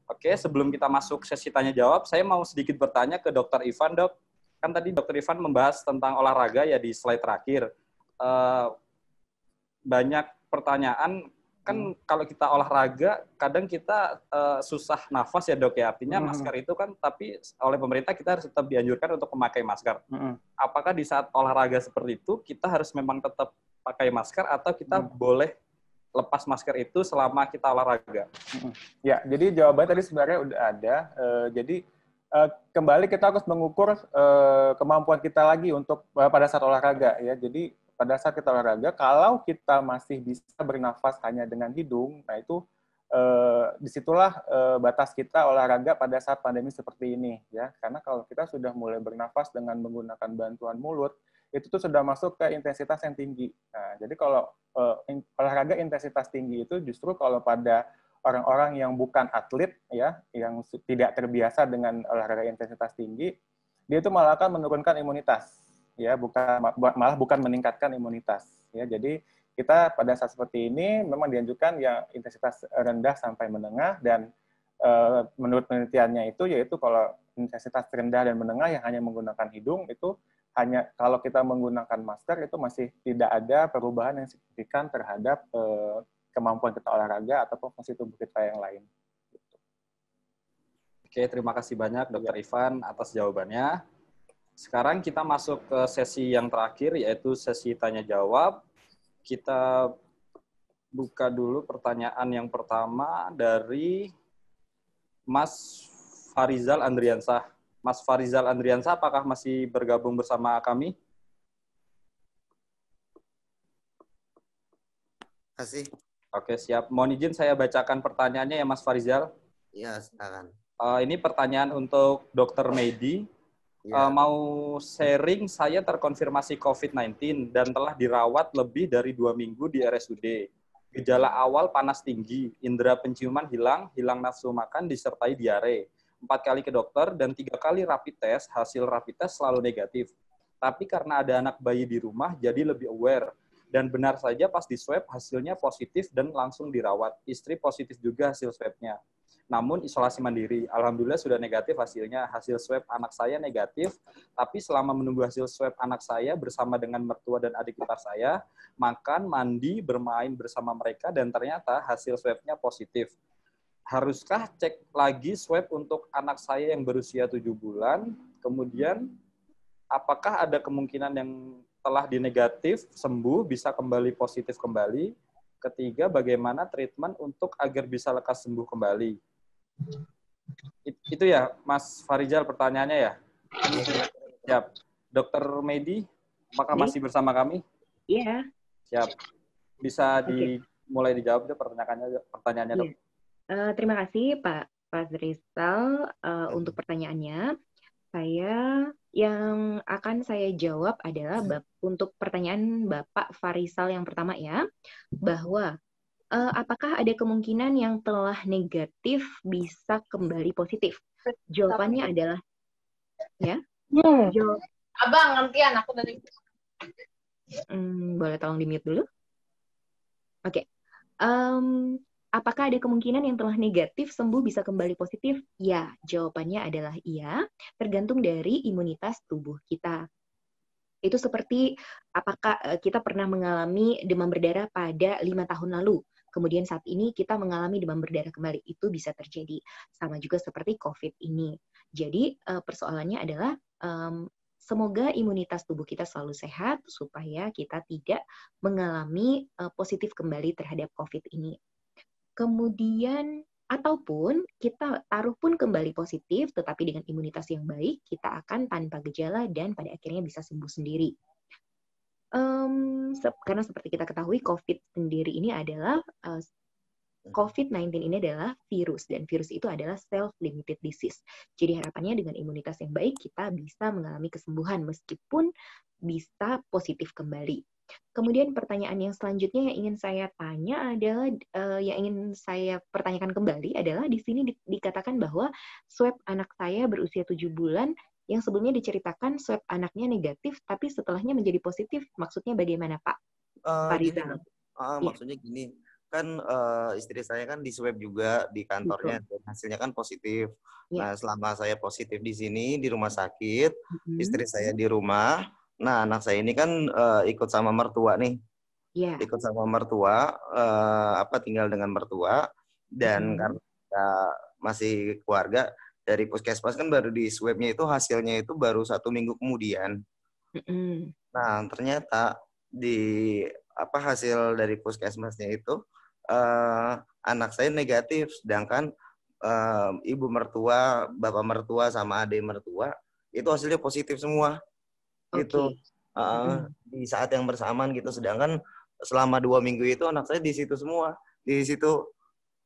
Oke, sebelum kita masuk sesi tanya jawab, saya mau sedikit bertanya ke Dr. Ivan, Dok. Kan tadi Dr. Ivan membahas tentang olahraga ya di slide terakhir. Banyak pertanyaan, kan kalau kita olahraga, kadang kita susah nafas ya, Dok ya. Artinya masker itu kan, tapi oleh pemerintah kita harus tetap dianjurkan untuk memakai masker. Apakah di saat olahraga seperti itu, kita harus memang tetap pakai masker atau kita boleh lepas masker itu selama kita olahraga? Ya, jadi jawabannya tadi sebenarnya udah ada. Jadi kembali kita harus mengukur kemampuan kita lagi untuk pada saat olahraga ya. Jadi pada saat kita olahraga, kalau kita masih bisa bernafas hanya dengan hidung, nah itu disitulah batas kita olahraga pada saat pandemi seperti ini ya. Karena kalau kita sudah mulai bernafas dengan menggunakan bantuan mulut, itu tuh sudah masuk ke intensitas yang tinggi. Nah, jadi kalau olahraga intensitas tinggi itu justru kalau pada orang-orang yang bukan atlet ya, yang tidak terbiasa dengan olahraga intensitas tinggi, dia itu malah akan menurunkan imunitas ya, malah bukan meningkatkan imunitas ya. Jadi kita pada saat seperti ini memang dianjurkan yang intensitas rendah sampai menengah, dan menurut penelitiannya itu yaitu kalau intensitas rendah dan menengah yang hanya menggunakan hidung itu hanya kalau kita menggunakan masker itu masih tidak ada perubahan yang signifikan terhadap kemampuan kita olahraga ataupun fungsi tubuh kita yang lain. Oke, terima kasih banyak Dr. Ivan atas jawabannya. Sekarang kita masuk ke sesi yang terakhir, yaitu sesi tanya-jawab. Kita buka dulu pertanyaan yang pertama dari Mas Farizal Andriansah. Mas Farizal Andriansah, apakah masih bergabung bersama kami? Kasih. Oke, siap. Mohon izin saya bacakan pertanyaannya ya, Mas Farizal. Iya, silakan. Ini pertanyaan untuk Dr. Medi. Ya. Mau sharing, saya terkonfirmasi COVID-19 dan telah dirawat lebih dari 2 minggu di RSUD. Gejala awal panas tinggi, indera penciuman hilang, hilang nafsu makan, disertai diare. 4 kali ke dokter dan 3 kali rapid test, hasil rapid test selalu negatif. Tapi karena ada anak bayi di rumah, jadi lebih aware. Dan benar saja pas di swab hasilnya positif dan langsung dirawat. Istri positif juga hasil swabnya. Namun isolasi mandiri. Alhamdulillah sudah negatif hasilnya. Hasil swab anak saya negatif, tapi selama menunggu hasil swab anak saya bersama dengan mertua dan adik ipar saya, makan, mandi, bermain bersama mereka, dan ternyata hasil swabnya positif. Haruskah cek lagi swab untuk anak saya yang berusia 7 bulan? Kemudian, apakah ada kemungkinan yang telah dinegatif, sembuh, bisa kembali positif kembali? Ketiga, bagaimana treatment untuk agar bisa lekas sembuh kembali? Itu ya, Mas Farizal pertanyaannya ya? Siap. Dr. Medi, apakah masih bersama kami? Iya. Siap. Bisa dimulai dijawab deh pertanyaannya, Dok. Terima kasih Pak Fazrizal untuk pertanyaannya. Yang akan saya jawab adalah untuk pertanyaan Bapak Farizal yang pertama ya, bahwa apakah ada kemungkinan yang telah negatif bisa kembali positif? Jawabannya adalah ya. Abang, gantian aku dari. Boleh tolong di-mute dulu? Oke. Apakah ada kemungkinan yang telah negatif sembuh bisa kembali positif? Ya, jawabannya adalah iya, tergantung dari imunitas tubuh kita. Itu seperti apakah kita pernah mengalami demam berdarah pada 5 tahun lalu, kemudian saat ini kita mengalami demam berdarah kembali, itu bisa terjadi. Sama juga seperti COVID ini. Jadi persoalannya adalah semoga imunitas tubuh kita selalu sehat supaya kita tidak mengalami positif kembali terhadap COVID ini. Kemudian, ataupun kita taruh pun kembali positif, tetapi dengan imunitas yang baik, kita akan tanpa gejala dan pada akhirnya bisa sembuh sendiri. Karena seperti kita ketahui, COVID sendiri ini adalah, COVID-19 ini adalah virus, dan virus itu adalah self-limited disease. Jadi harapannya dengan imunitas yang baik, kita bisa mengalami kesembuhan meskipun bisa positif kembali. Kemudian pertanyaan yang selanjutnya yang ingin saya tanya adalah, yang ingin saya pertanyakan kembali adalah di sini dikatakan bahwa swab anak saya berusia 7 bulan yang sebelumnya diceritakan swab anaknya negatif, tapi setelahnya menjadi positif. Maksudnya bagaimana, Pak? Gini, maksudnya gini, kan istri saya kan di swab juga di kantornya, dan hasilnya kan positif. Ya. Nah, selama saya positif di sini di rumah sakit, istri Mm-mm. saya di rumah. Nah, anak saya ini kan ikut sama mertua nih, Ya. ikut sama mertua, tinggal dengan mertua, dan karena kita masih keluarga dari puskesmas kan baru di swabnya itu hasilnya itu baru 1 minggu kemudian. Mm-mm. Nah, ternyata di hasil dari puskesmasnya itu anak saya negatif, sedangkan ibu mertua, bapak mertua, sama adik mertua itu hasilnya positif semua. Gitu. Mm-mm. Di saat yang bersamaan gitu, sedangkan selama 2 minggu itu anak saya di situ semua, di situ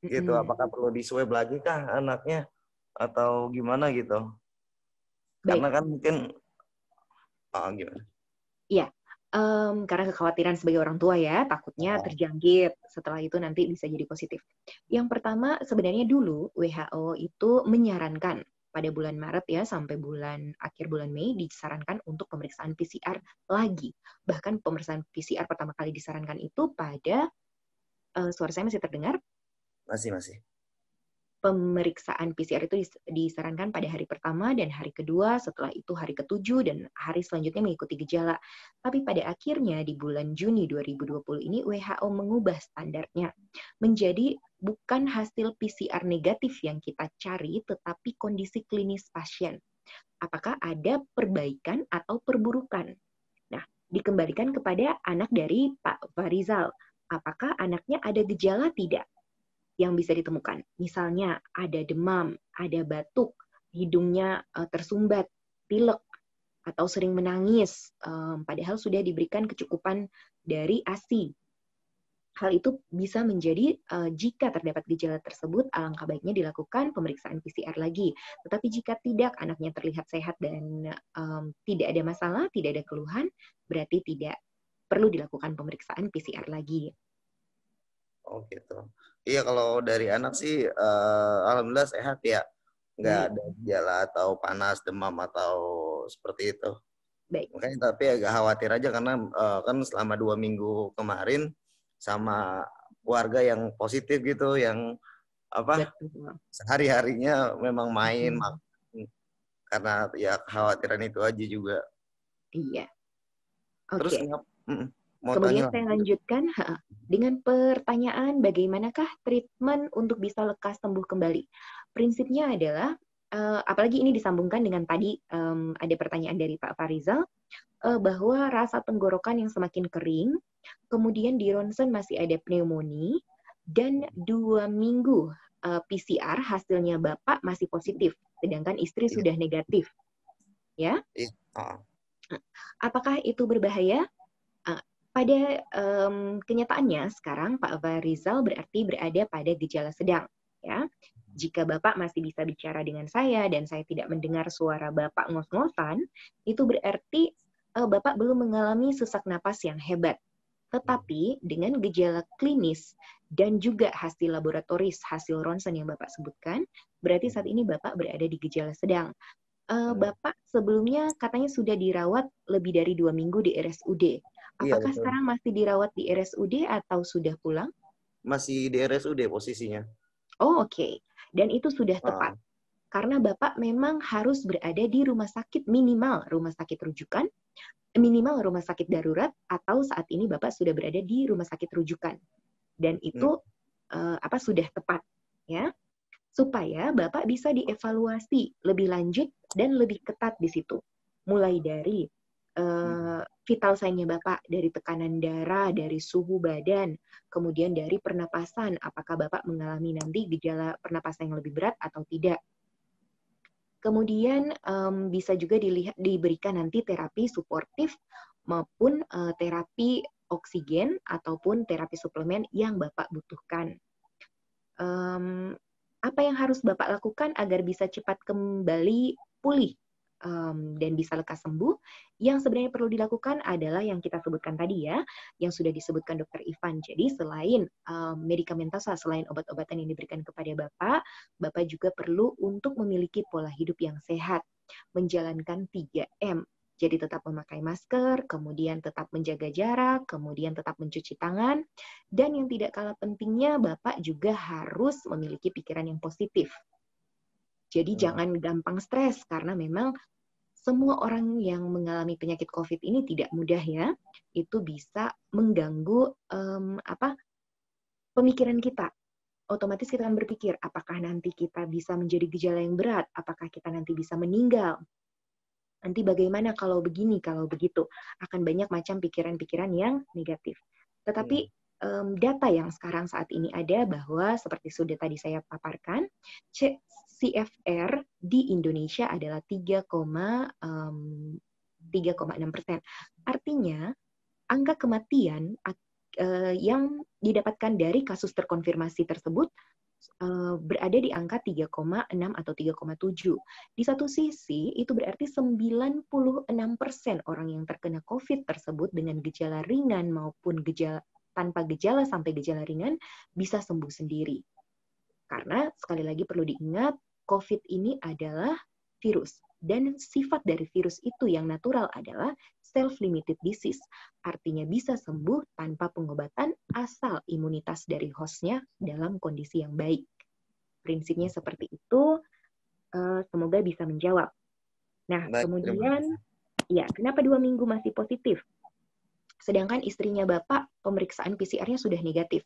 gitu. Mm-mm. Apakah perlu di swab lagi kah anaknya atau gimana gitu? Baik. Karena kan mungkin gimana? Iya, karena kekhawatiran sebagai orang tua ya, takutnya terjangkit, setelah itu nanti bisa jadi positif. Yang pertama, sebenarnya dulu WHO itu menyarankan pada bulan Maret ya, sampai akhir bulan Mei, disarankan untuk pemeriksaan PCR lagi. Bahkan pemeriksaan PCR pertama kali disarankan itu pada, suara saya masih terdengar? Masih. Pemeriksaan PCR itu disarankan pada hari pertama dan hari kedua, setelah itu hari ke-7 dan hari selanjutnya mengikuti gejala. Tapi pada akhirnya di bulan Juni 2020 ini WHO mengubah standarnya menjadi bukan hasil PCR negatif yang kita cari, tetapi kondisi klinis pasien. Apakah ada perbaikan atau perburukan? Nah, dikembalikan kepada anak dari Pak Farizal. Apakah anaknya ada gejala tidak yang bisa ditemukan? Misalnya ada demam, ada batuk, hidungnya tersumbat, pilek, atau sering menangis, padahal sudah diberikan kecukupan dari ASI. Hal itu bisa menjadi jika terdapat gejala tersebut, alangkah baiknya dilakukan pemeriksaan PCR lagi. Tetapi jika tidak, anaknya terlihat sehat dan tidak ada masalah, tidak ada keluhan, berarti tidak perlu dilakukan pemeriksaan PCR lagi. Oh gitu. Iya, kalau dari anak sih alhamdulillah sehat ya. Nggak ada gejala atau panas, demam atau seperti itu. Baik. Makanya tapi agak khawatir aja karena kan selama 2 minggu kemarin sama keluarga yang positif gitu, yang sehari-harinya memang main, makan, karena ya kekhawatiran itu aja juga. Iya. Terus Kemudian saya lanjutkan dengan pertanyaan, bagaimanakah treatment untuk bisa lekas sembuh kembali? Prinsipnya adalah, apalagi ini disambungkan dengan tadi ada pertanyaan dari Pak Farizal, bahwa rasa tenggorokan yang semakin kering, kemudian di ronsen masih ada pneumonia, dan 2 minggu PCR hasilnya Bapak masih positif, sedangkan istri sudah negatif. Ya? Apakah itu berbahaya? Pada kenyataannya sekarang Pak Farizal berarti berada pada gejala sedang. Ya, jika Bapak masih bisa bicara dengan saya dan saya tidak mendengar suara Bapak ngos-ngosan, itu berarti Bapak belum mengalami sesak napas yang hebat. Tetapi dengan gejala klinis dan juga hasil laboratoris, hasil ronsen yang Bapak sebutkan, berarti saat ini Bapak berada di gejala sedang. Bapak sebelumnya katanya sudah dirawat lebih dari 2 minggu di RSUD. Apakah sekarang masih dirawat di RSUD atau sudah pulang? Masih di RSUD posisinya. Oh, oke. Dan itu sudah tepat. Karena Bapak memang harus berada di rumah sakit, minimal rumah sakit rujukan, minimal rumah sakit darurat, atau saat ini Bapak sudah berada di rumah sakit rujukan. Dan itu sudah tepat, ya. Supaya Bapak bisa dievaluasi lebih lanjut dan lebih ketat di situ. Mulai dari vital sign-nya Bapak, dari tekanan darah, dari suhu badan, kemudian dari pernapasan, apakah Bapak mengalami nanti gejala pernapasan yang lebih berat atau tidak. Kemudian bisa juga diberikan nanti terapi suportif maupun terapi oksigen ataupun terapi suplemen yang Bapak butuhkan. Apa yang harus Bapak lakukan agar bisa cepat kembali pulih dan bisa lekas sembuh? Yang sebenarnya perlu dilakukan adalah yang kita sebutkan tadi ya, yang sudah disebutkan Dr. Ivan. Jadi selain medikamentosa, selain obat-obatan yang diberikan kepada Bapak, Bapak juga perlu untuk memiliki pola hidup yang sehat, menjalankan 3M. Jadi tetap memakai masker, kemudian tetap menjaga jarak, kemudian tetap mencuci tangan, dan yang tidak kalah pentingnya Bapak juga harus memiliki pikiran yang positif. Jadi jangan gampang stres karena memang semua orang yang mengalami penyakit COVID ini tidak mudah ya. Itu bisa mengganggu pemikiran kita. Otomatis kita akan berpikir, apakah nanti kita bisa menjadi gejala yang berat? Apakah kita nanti bisa meninggal? Nanti bagaimana kalau begini, kalau begitu? Akan banyak macam pikiran-pikiran yang negatif. Tetapi data yang sekarang saat ini ada bahwa seperti sudah tadi saya paparkan, CFR di Indonesia adalah 3,6%. Artinya, angka kematian yang didapatkan dari kasus terkonfirmasi tersebut berada di angka 3,6 atau 3,7. Di satu sisi, itu berarti 96% orang yang terkena COVID tersebut dengan gejala ringan maupun tanpa gejala sampai gejala ringan bisa sembuh sendiri. Karena sekali lagi perlu diingat, COVID ini adalah virus. Dan sifat dari virus itu yang natural adalah self-limited disease. Artinya bisa sembuh tanpa pengobatan asal imunitas dari hostnya dalam kondisi yang baik. Prinsipnya seperti itu. Semoga bisa menjawab. Nah, kemudian, ya, kenapa 2 minggu masih positif? Sedangkan istrinya Bapak, pemeriksaan PCR-nya sudah negatif.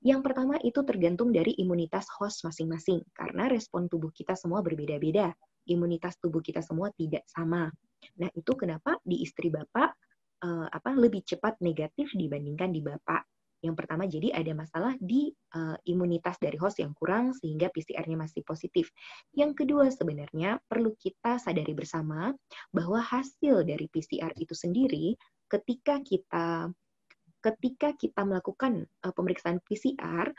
Yang pertama itu tergantung dari imunitas host masing-masing. Karena respon tubuh kita semua berbeda-beda. Imunitas tubuh kita semua tidak sama. Nah, itu kenapa di istri Bapak lebih cepat negatif dibandingkan di Bapak. Yang pertama, jadi ada masalah di imunitas dari host yang kurang sehingga PCR-nya masih positif. Yang kedua, sebenarnya perlu kita sadari bersama bahwa hasil dari PCR itu sendiri ketika kita melakukan pemeriksaan PCR,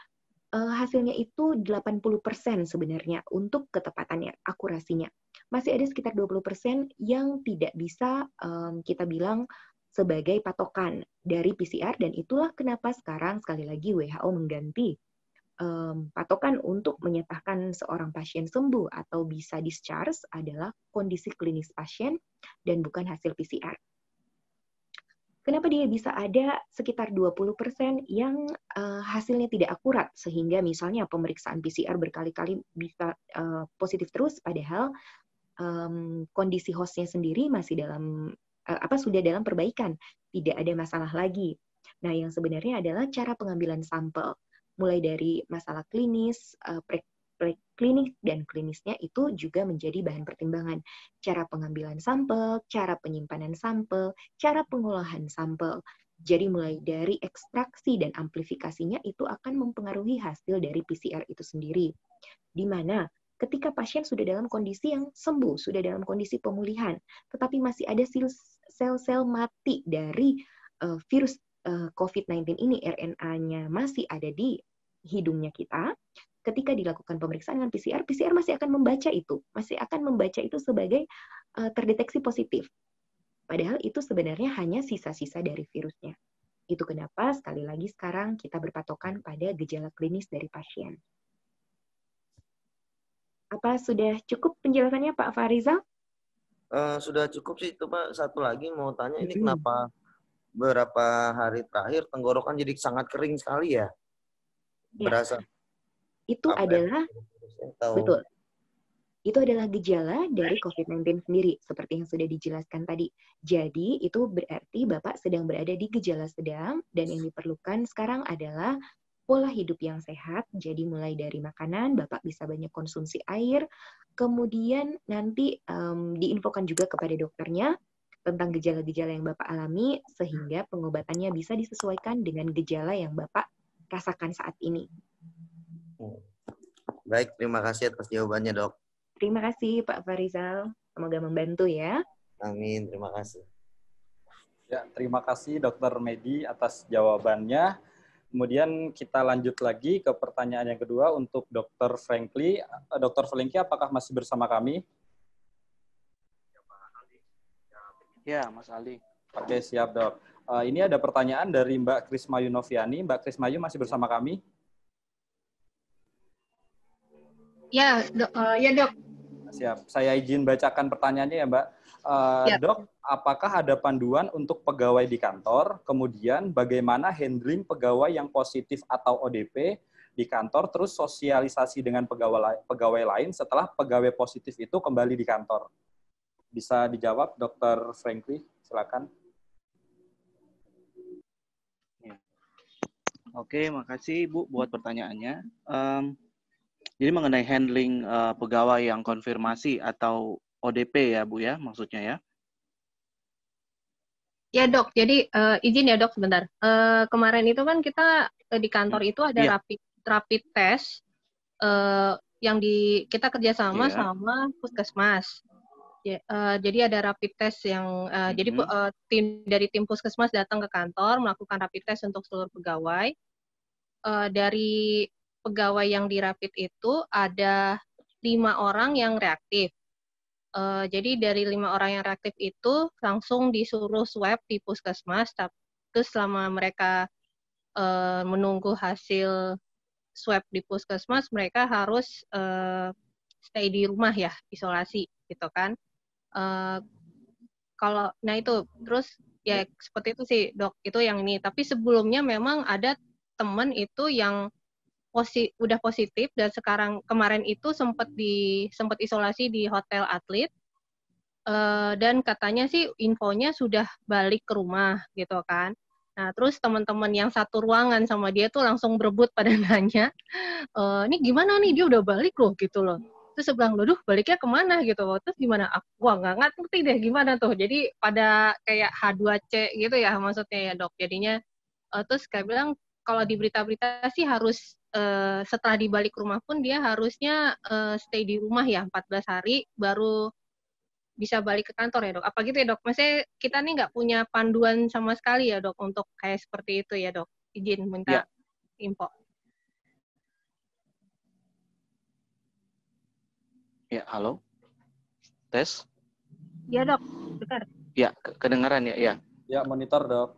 hasilnya itu 80% sebenarnya untuk ketepatannya, akurasinya. Masih ada sekitar 20% yang tidak bisa kita bilang sebagai patokan dari PCR, dan itulah kenapa sekarang sekali lagi WHO mengganti patokan untuk menyatakan seorang pasien sembuh atau bisa discharge adalah kondisi klinis pasien dan bukan hasil PCR. Kenapa dia bisa ada sekitar 20% yang hasilnya tidak akurat, sehingga misalnya pemeriksaan PCR berkali-kali bisa positif terus, padahal kondisi hostnya sendiri masih sudah dalam perbaikan, tidak ada masalah lagi. Nah, yang sebenarnya adalah cara pengambilan sampel, mulai dari masalah klinis, klinik dan klinisnya itu juga menjadi bahan pertimbangan. Cara pengambilan sampel, cara penyimpanan sampel, cara pengolahan sampel. Jadi mulai dari ekstraksi dan amplifikasinya itu akan mempengaruhi hasil dari PCR itu sendiri. Di mana ketika pasien sudah dalam kondisi yang sembuh, sudah dalam kondisi pemulihan, tetapi masih ada sel-sel mati dari virus COVID-19 ini, RNA-nya masih ada di hidungnya kita. Ketika dilakukan pemeriksaan dengan PCR, PCR masih akan membaca itu sebagai terdeteksi positif. Padahal itu sebenarnya hanya sisa-sisa dari virusnya. Itu kenapa sekali lagi sekarang kita berpatokan pada gejala klinis dari pasien. Apa sudah cukup penjelasannya Pak Farizal? Sudah cukup sih, itu Pak. Satu lagi mau tanya, ini kenapa beberapa hari terakhir tenggorokan jadi sangat kering sekali ya? Berasa. Itu adalah, betul, itu adalah gejala dari COVID-19 sendiri, seperti yang sudah dijelaskan tadi. Jadi, itu berarti Bapak sedang berada di gejala sedang, dan yang diperlukan sekarang adalah pola hidup yang sehat. Jadi, mulai dari makanan, Bapak bisa banyak konsumsi air, kemudian nanti diinfokan juga kepada dokternya tentang gejala-gejala yang Bapak alami, sehingga pengobatannya bisa disesuaikan dengan gejala yang Bapak rasakan saat ini. Baik, terima kasih atas jawabannya, Dok. Terima kasih, Pak Farizal. Semoga membantu ya. Amin, terima kasih. Ya, terima kasih Dr. Medi atas jawabannya. Kemudian kita lanjut lagi ke pertanyaan yang kedua untuk Dr. Frankly. Dr. Frankly, apakah masih bersama kami? Ya, Mas Ali. Oke, siap, Dok. Ini ada pertanyaan dari Mbak Krismayu Noviani. Mbak Krismayu masih bersama kami? Ya, Dok. Siap. Saya izin bacakan pertanyaannya ya, Mbak. Siap. Dok, apakah ada panduan untuk pegawai di kantor? Kemudian bagaimana handling pegawai yang positif atau ODP di kantor, terus sosialisasi dengan pegawai lain setelah pegawai positif itu kembali di kantor? Bisa dijawab, Dr. Frankly? Silakan. Oke, makasih Bu buat pertanyaannya. Jadi mengenai handling pegawai yang konfirmasi atau ODP ya Bu ya, maksudnya ya? Ya dok, jadi izin ya dok sebentar. Kemarin itu kan kita di kantor itu ada Iya. rapid test yang kita kerjasama Iya. sama puskesmas. Jadi ada rapid test yang jadi dari tim puskesmas datang ke kantor melakukan rapid test untuk seluruh pegawai. Dari pegawai yang di rapid itu ada 5 orang yang reaktif. Jadi dari 5 orang yang reaktif itu langsung disuruh swab di puskesmas. Terus selama mereka menunggu hasil swab di puskesmas, mereka harus stay di rumah ya, isolasi gitu kan. Nah itu terus ya seperti itu sih dok, itu yang ini. Tapi sebelumnya memang ada teman itu yang udah positif dan kemarin itu sempat isolasi di Hotel Atlet. Dan katanya sih infonya sudah balik ke rumah gitu kan. Nah terus teman-teman yang satu ruangan sama dia tuh langsung berebut pada nanya, ini gimana nih dia udah balik loh gitu loh. Terus saya bilang, duh baliknya kemana gitu loh. Terus gimana? Wah nggak ngerti deh gimana tuh. Jadi pada kayak H2C gitu ya maksudnya ya dok. Jadinya terus kayak bilang kalau di berita-berita sih harus setelah dibalik rumah pun dia harusnya stay di rumah ya 14 hari baru bisa balik ke kantor ya dok. Apa gitu ya dok? Maksudnya kita nih nggak punya panduan sama sekali ya dok untuk kayak seperti itu ya dok. Izin minta info. Ya, halo? Tes? Ya dok, dengar. Ya, kedengaran ya? Ya. Ya, monitor dok.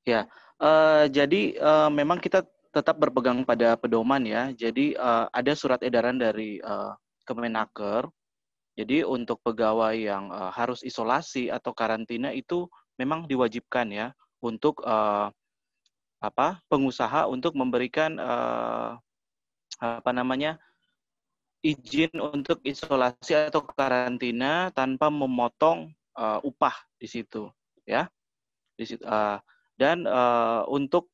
Ya, jadi memang kita tetap berpegang pada pedoman ya. Jadi ada surat edaran dari Kemenaker. Jadi untuk pegawai yang harus isolasi atau karantina itu memang diwajibkan ya untuk pengusaha untuk memberikan izin untuk isolasi atau karantina tanpa memotong upah di situ ya. Di situ, dan untuk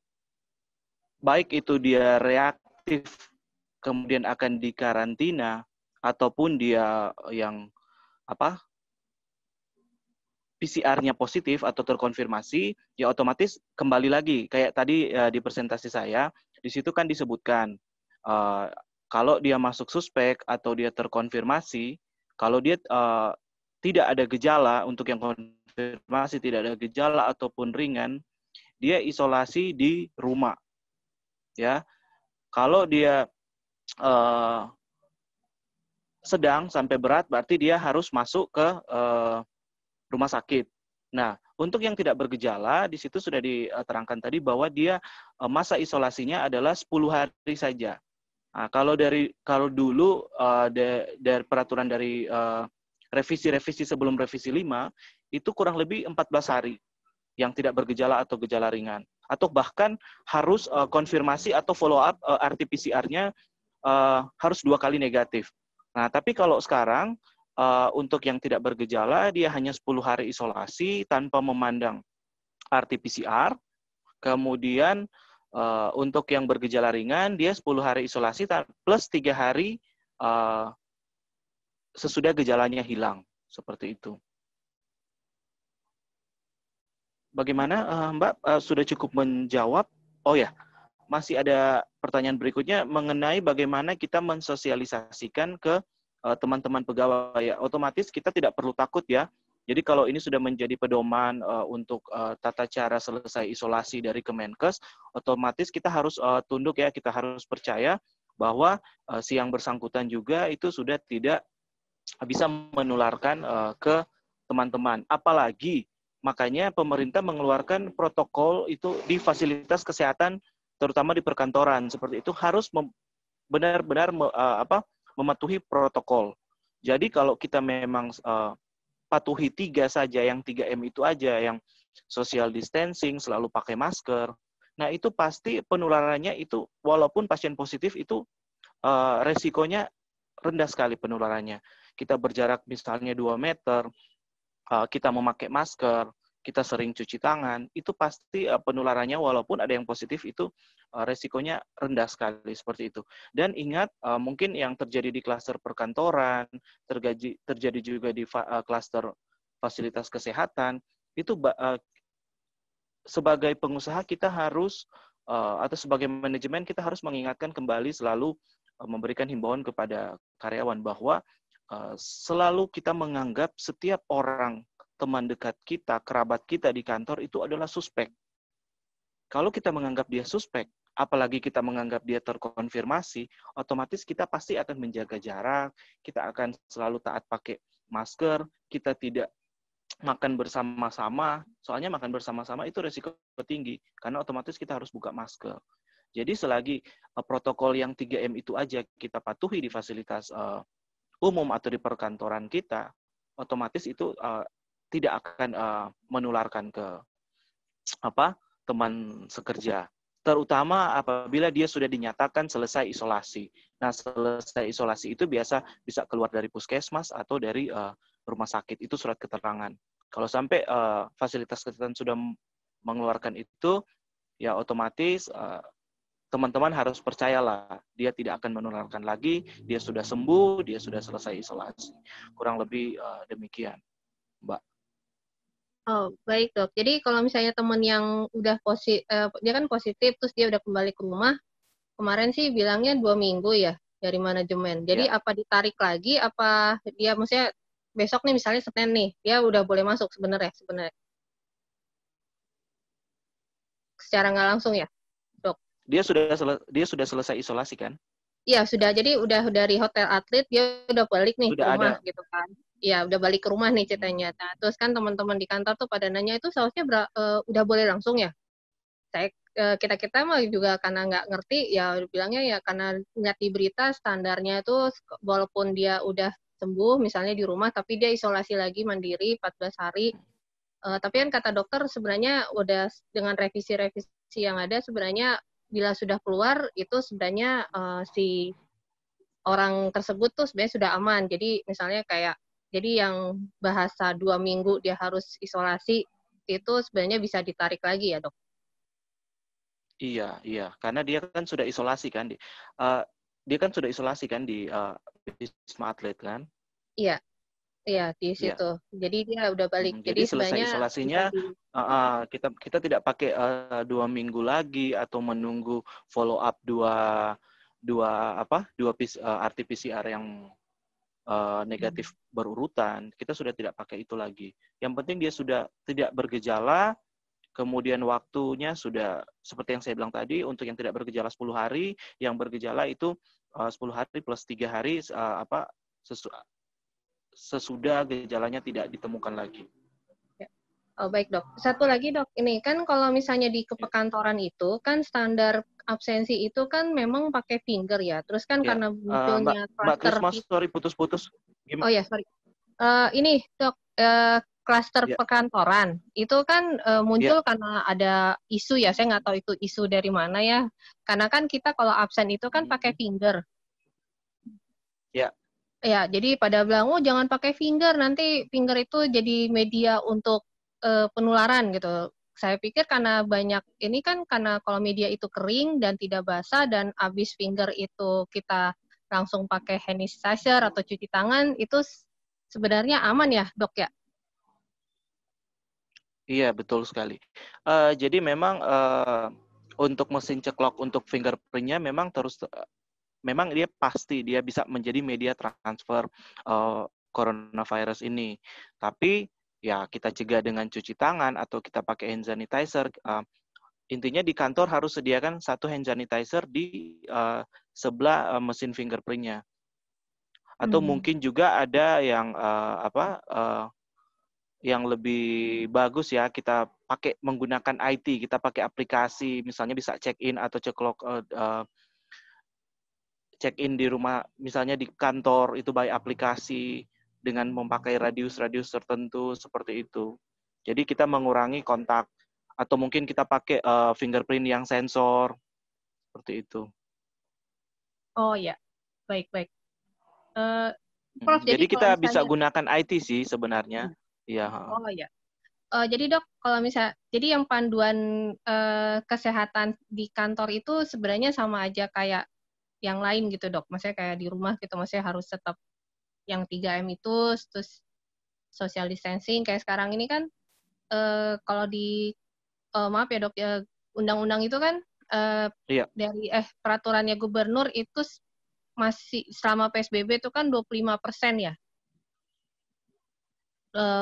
baik itu dia reaktif kemudian akan dikarantina ataupun dia yang PCR-nya positif atau terkonfirmasi, ya otomatis kembali lagi kayak tadi di presentasi saya di situ kan disebutkan kalau dia masuk suspek atau dia terkonfirmasi, kalau dia tidak ada gejala untuk yang konfirmasi tidak ada gejala ataupun ringan, dia isolasi di rumah. Ya, kalau dia sedang sampai berat, berarti dia harus masuk ke rumah sakit. Nah, untuk yang tidak bergejala, di situ sudah diterangkan tadi bahwa dia masa isolasinya adalah 10 hari saja. Nah, kalau dulu dari peraturan dari revisi sebelum revisi 5, itu kurang lebih 14 hari yang tidak bergejala atau gejala ringan. Atau bahkan harus konfirmasi atau follow up RT-PCR-nya harus 2 kali negatif. Nah, tapi kalau sekarang untuk yang tidak bergejala, dia hanya 10 hari isolasi tanpa memandang RT-PCR. Kemudian untuk yang bergejala ringan, dia 10 hari isolasi plus 3 hari sesudah gejalanya hilang. Seperti itu. Bagaimana Mbak? Sudah cukup menjawab? Oh ya, masih ada pertanyaan berikutnya mengenai bagaimana kita mensosialisasikan ke teman-teman pegawai. Ya, otomatis kita tidak perlu takut ya. Jadi kalau ini sudah menjadi pedoman untuk tata cara selesai isolasi dari Kemenkes, otomatis kita harus tunduk ya, kita harus percaya bahwa si yang bersangkutan juga itu sudah tidak bisa menularkan ke teman-teman. Apalagi makanya pemerintah mengeluarkan protokol itu di fasilitas kesehatan, terutama di perkantoran. Seperti itu harus benar-benar mematuhi protokol. Jadi kalau kita memang patuhi 3 saja, yang 3M itu aja, yang social distancing, selalu pakai masker, nah itu pasti penularannya itu, walaupun pasien positif itu resikonya rendah sekali penularannya. Kita berjarak misalnya 2 meter, kita memakai masker, kita sering cuci tangan, itu pasti penularannya walaupun ada yang positif itu resikonya rendah sekali seperti itu. Dan ingat, mungkin yang terjadi di klaster perkantoran, terjadi juga di klaster fasilitas kesehatan, itu sebagai pengusaha kita harus, atau sebagai manajemen kita harus mengingatkan kembali, selalu memberikan himbauan kepada karyawan bahwa selalu kita menganggap setiap orang, teman dekat kita, kerabat kita di kantor itu adalah suspek. Kalau kita menganggap dia suspek, apalagi kita menganggap dia terkonfirmasi, otomatis kita pasti akan menjaga jarak, kita akan selalu taat pakai masker, kita tidak makan bersama-sama, soalnya makan bersama-sama itu risiko tinggi, karena otomatis kita harus buka masker. Jadi selagi protokol yang 3M itu aja kita patuhi di fasilitas umum atau di perkantoran kita, otomatis itu tidak akan menularkan ke teman sekerja. Terutama apabila dia sudah dinyatakan selesai isolasi. Nah, selesai isolasi itu biasa bisa keluar dari puskesmas atau dari rumah sakit, itu surat keterangan. Kalau sampai fasilitas kesehatan sudah mengeluarkan itu, ya otomatis teman-teman harus percayalah, dia tidak akan menularkan lagi, dia sudah sembuh, dia sudah selesai isolasi. Kurang lebih demikian, Mbak. Oh, baik dok. Jadi kalau misalnya teman yang udah dia kan positif, terus dia udah kembali ke rumah, kemarin sih bilangnya 2 minggu ya dari manajemen. Jadi apa ditarik lagi, apa dia maksudnya besok nih misalnya Senin nih, dia udah boleh masuk sebenarnya. Secara nggak langsung ya, dok? Dia sudah selesai isolasi kan? Iya, sudah. Jadi udah dari hotel atlet, dia udah balik nih ke rumah gitu kan. Iya, udah balik ke rumah nih ceritanya. Nah, terus kan teman-teman di kantor tuh pada nanya itu seharusnya udah boleh langsung ya? Kita mah juga karena nggak ngerti, ya bilangnya ya karena lihat di berita standarnya itu walaupun dia udah sembuh misalnya di rumah, tapi dia isolasi lagi mandiri 14 hari. Tapi kan kata dokter sebenarnya udah dengan revisi-revisi yang ada sebenarnya bila sudah keluar itu sebenarnya si orang tersebut tuh sebenarnya sudah aman. Jadi misalnya jadi yang bahasa 2 minggu dia harus isolasi itu sebenarnya bisa ditarik lagi ya dok? Iya, karena dia kan sudah isolasi kan di Wisma Atlet kan? Iya, di situ. Jadi dia udah balik. Jadi selesai isolasinya kita tidak pakai 2 minggu lagi atau menunggu follow up dua RT-PCR yang negatif berurutan. Kita sudah tidak pakai itu lagi. Yang penting dia sudah tidak bergejala, kemudian waktunya sudah seperti yang saya bilang tadi, untuk yang tidak bergejala 10 hari, yang bergejala itu 10 hari plus 3 hari sesudah gejalanya tidak ditemukan lagi. Oh, baik dok. Satu lagi dok, ini kan kalau misalnya di kepekantoran itu kan standar absensi itu kan memang pakai finger ya. Terus kan karena munculnya Mbak Krisma, sorry putus-putus. Oh ya, sorry. Ini dok, klaster perkantoran itu kan muncul karena ada isu ya. Saya nggak tahu itu isu dari mana ya. Karena kan kita kalau absen itu kan pakai finger. Ya, jadi pada bilang, oh jangan pakai finger, nanti finger itu jadi media untuk penularan gitu. Saya pikir karena banyak, ini kan karena kalau media itu kering dan tidak basah, dan habis finger itu kita langsung pakai hand sanitizer atau cuci tangan, itu sebenarnya aman ya dok ya? Iya, betul sekali. Jadi memang untuk mesin ceklok untuk fingerprint-nya memang memang dia pasti dia bisa menjadi media transfer coronavirus ini. Tapi ya kita cegah dengan cuci tangan atau kita pakai hand sanitizer. Intinya di kantor harus sediakan 1 hand sanitizer di sebelah mesin fingerprint-nya. Atau mungkin juga ada yang yang lebih bagus ya, kita pakai menggunakan IT, kita pakai aplikasi, misalnya bisa check in atau ceklok check-in di rumah, misalnya di kantor itu by aplikasi dengan memakai radius-radius tertentu seperti itu. Jadi kita mengurangi kontak atau mungkin kita pakai fingerprint yang sensor seperti itu. Oh ya, baik. Prof, Jadi kalau kita bisa misalnya, gunakan IT sih sebenarnya. Iya. oh ya. Jadi dok, kalau jadi yang panduan kesehatan di kantor itu sebenarnya sama aja kayak yang lain gitu dok. Maksudnya kayak di rumah gitu, maksudnya harus tetap yang 3M itu, terus social distancing. Kayak sekarang ini kan, kalau di, maaf ya dok, ya, undang-undang itu kan Iya. dari peraturannya gubernur itu masih selama PSBB itu kan 25% ya.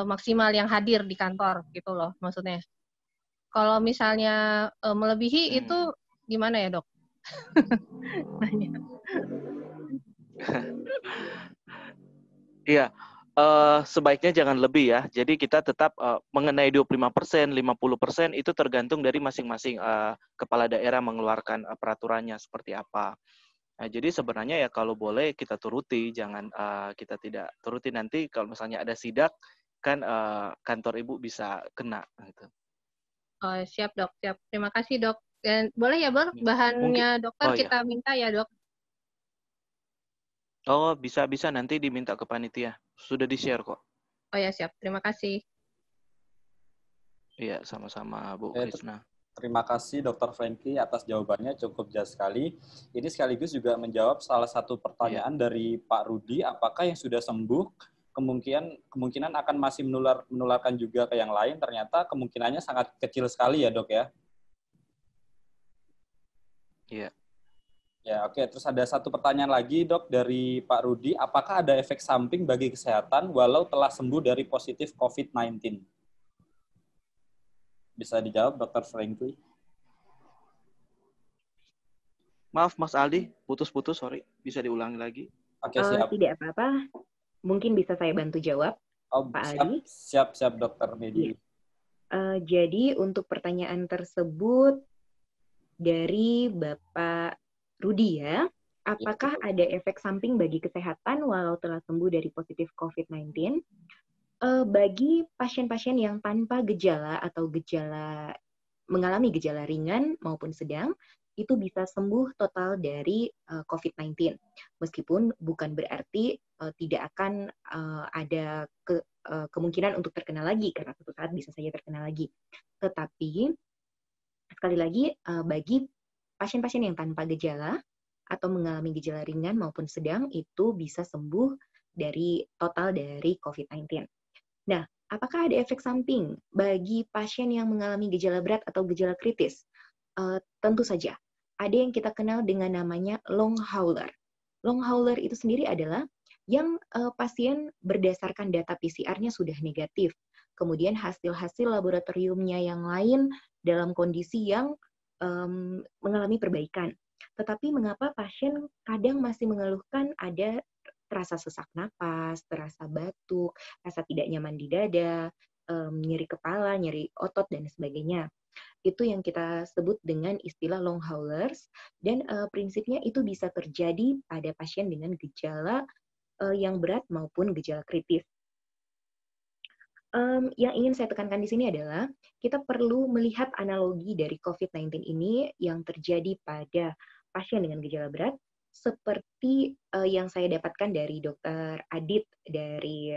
Maksimal yang hadir di kantor gitu loh maksudnya. Kalau misalnya melebihi itu gimana ya dok? Iya, sebaiknya jangan lebih ya. Jadi kita tetap mengenai 25%, 50% itu tergantung dari masing-masing kepala daerah mengeluarkan peraturannya seperti apa. Nah, jadi sebenarnya ya kalau boleh kita turuti, jangan kita tidak turuti, nanti kalau misalnya ada sidak kan kantor ibu bisa kena gitu. Oh, siap dok, siap. Terima kasih dok. Dan boleh ya Bang, bahannya dokter kita minta ya dok. Oh, bisa nanti diminta ke panitia. Sudah di-share kok. Oh ya, siap. Terima kasih. Iya, sama-sama Bu Krisna. Terima kasih Dr. Franky atas jawabannya, cukup jelas sekali. Ini sekaligus juga menjawab salah satu pertanyaan dari Pak Rudi, apakah yang sudah sembuh kemungkinan akan masih menularkan juga ke yang lain? Ternyata kemungkinannya sangat kecil sekali ya dok ya. Iya. Ya, oke. Terus ada satu pertanyaan lagi dok dari Pak Rudi, apakah ada efek samping bagi kesehatan walau telah sembuh dari positif COVID-19? Bisa dijawab Dr. Franky? Maaf Mas Aldi, putus-putus, sorry. Bisa diulangi lagi? Oke, siap. Tidak apa-apa. Mungkin bisa saya bantu jawab, Pak Aldi. Siap, Dr. Medi. Jadi untuk pertanyaan tersebut dari Bapak Rudi ya, apakah ada efek samping bagi kesehatan walau telah sembuh dari positif COVID-19? Bagi pasien-pasien yang tanpa gejala atau mengalami gejala ringan maupun sedang, itu bisa sembuh total dari COVID-19. Meskipun bukan berarti tidak akan ada kemungkinan untuk terkena lagi, karena suatu saat bisa saja terkena lagi. Tetapi, sekali lagi, bagi pasien-pasien yang tanpa gejala atau mengalami gejala ringan maupun sedang, itu bisa sembuh dari total dari COVID-19. Nah, apakah ada efek samping bagi pasien yang mengalami gejala berat atau gejala kritis? Tentu saja. Ada yang kita kenal dengan namanya long hauler. Long hauler itu sendiri adalah yang pasien berdasarkan data PCR-nya sudah negatif. Kemudian hasil-hasil laboratoriumnya yang lain dalam kondisi yang mengalami perbaikan. Tetapi mengapa pasien kadang masih mengeluhkan ada terasa sesak napas, terasa batuk, rasa tidak nyaman di dada, nyeri kepala, nyeri otot, dan sebagainya. Itu yang kita sebut dengan istilah long haulers, dan prinsipnya itu bisa terjadi pada pasien dengan gejala yang berat maupun gejala kritis. Yang ingin saya tekankan di sini adalah kita perlu melihat analogi dari COVID-19 ini yang terjadi pada pasien dengan gejala berat, seperti yang saya dapatkan dari Dr. Adit dari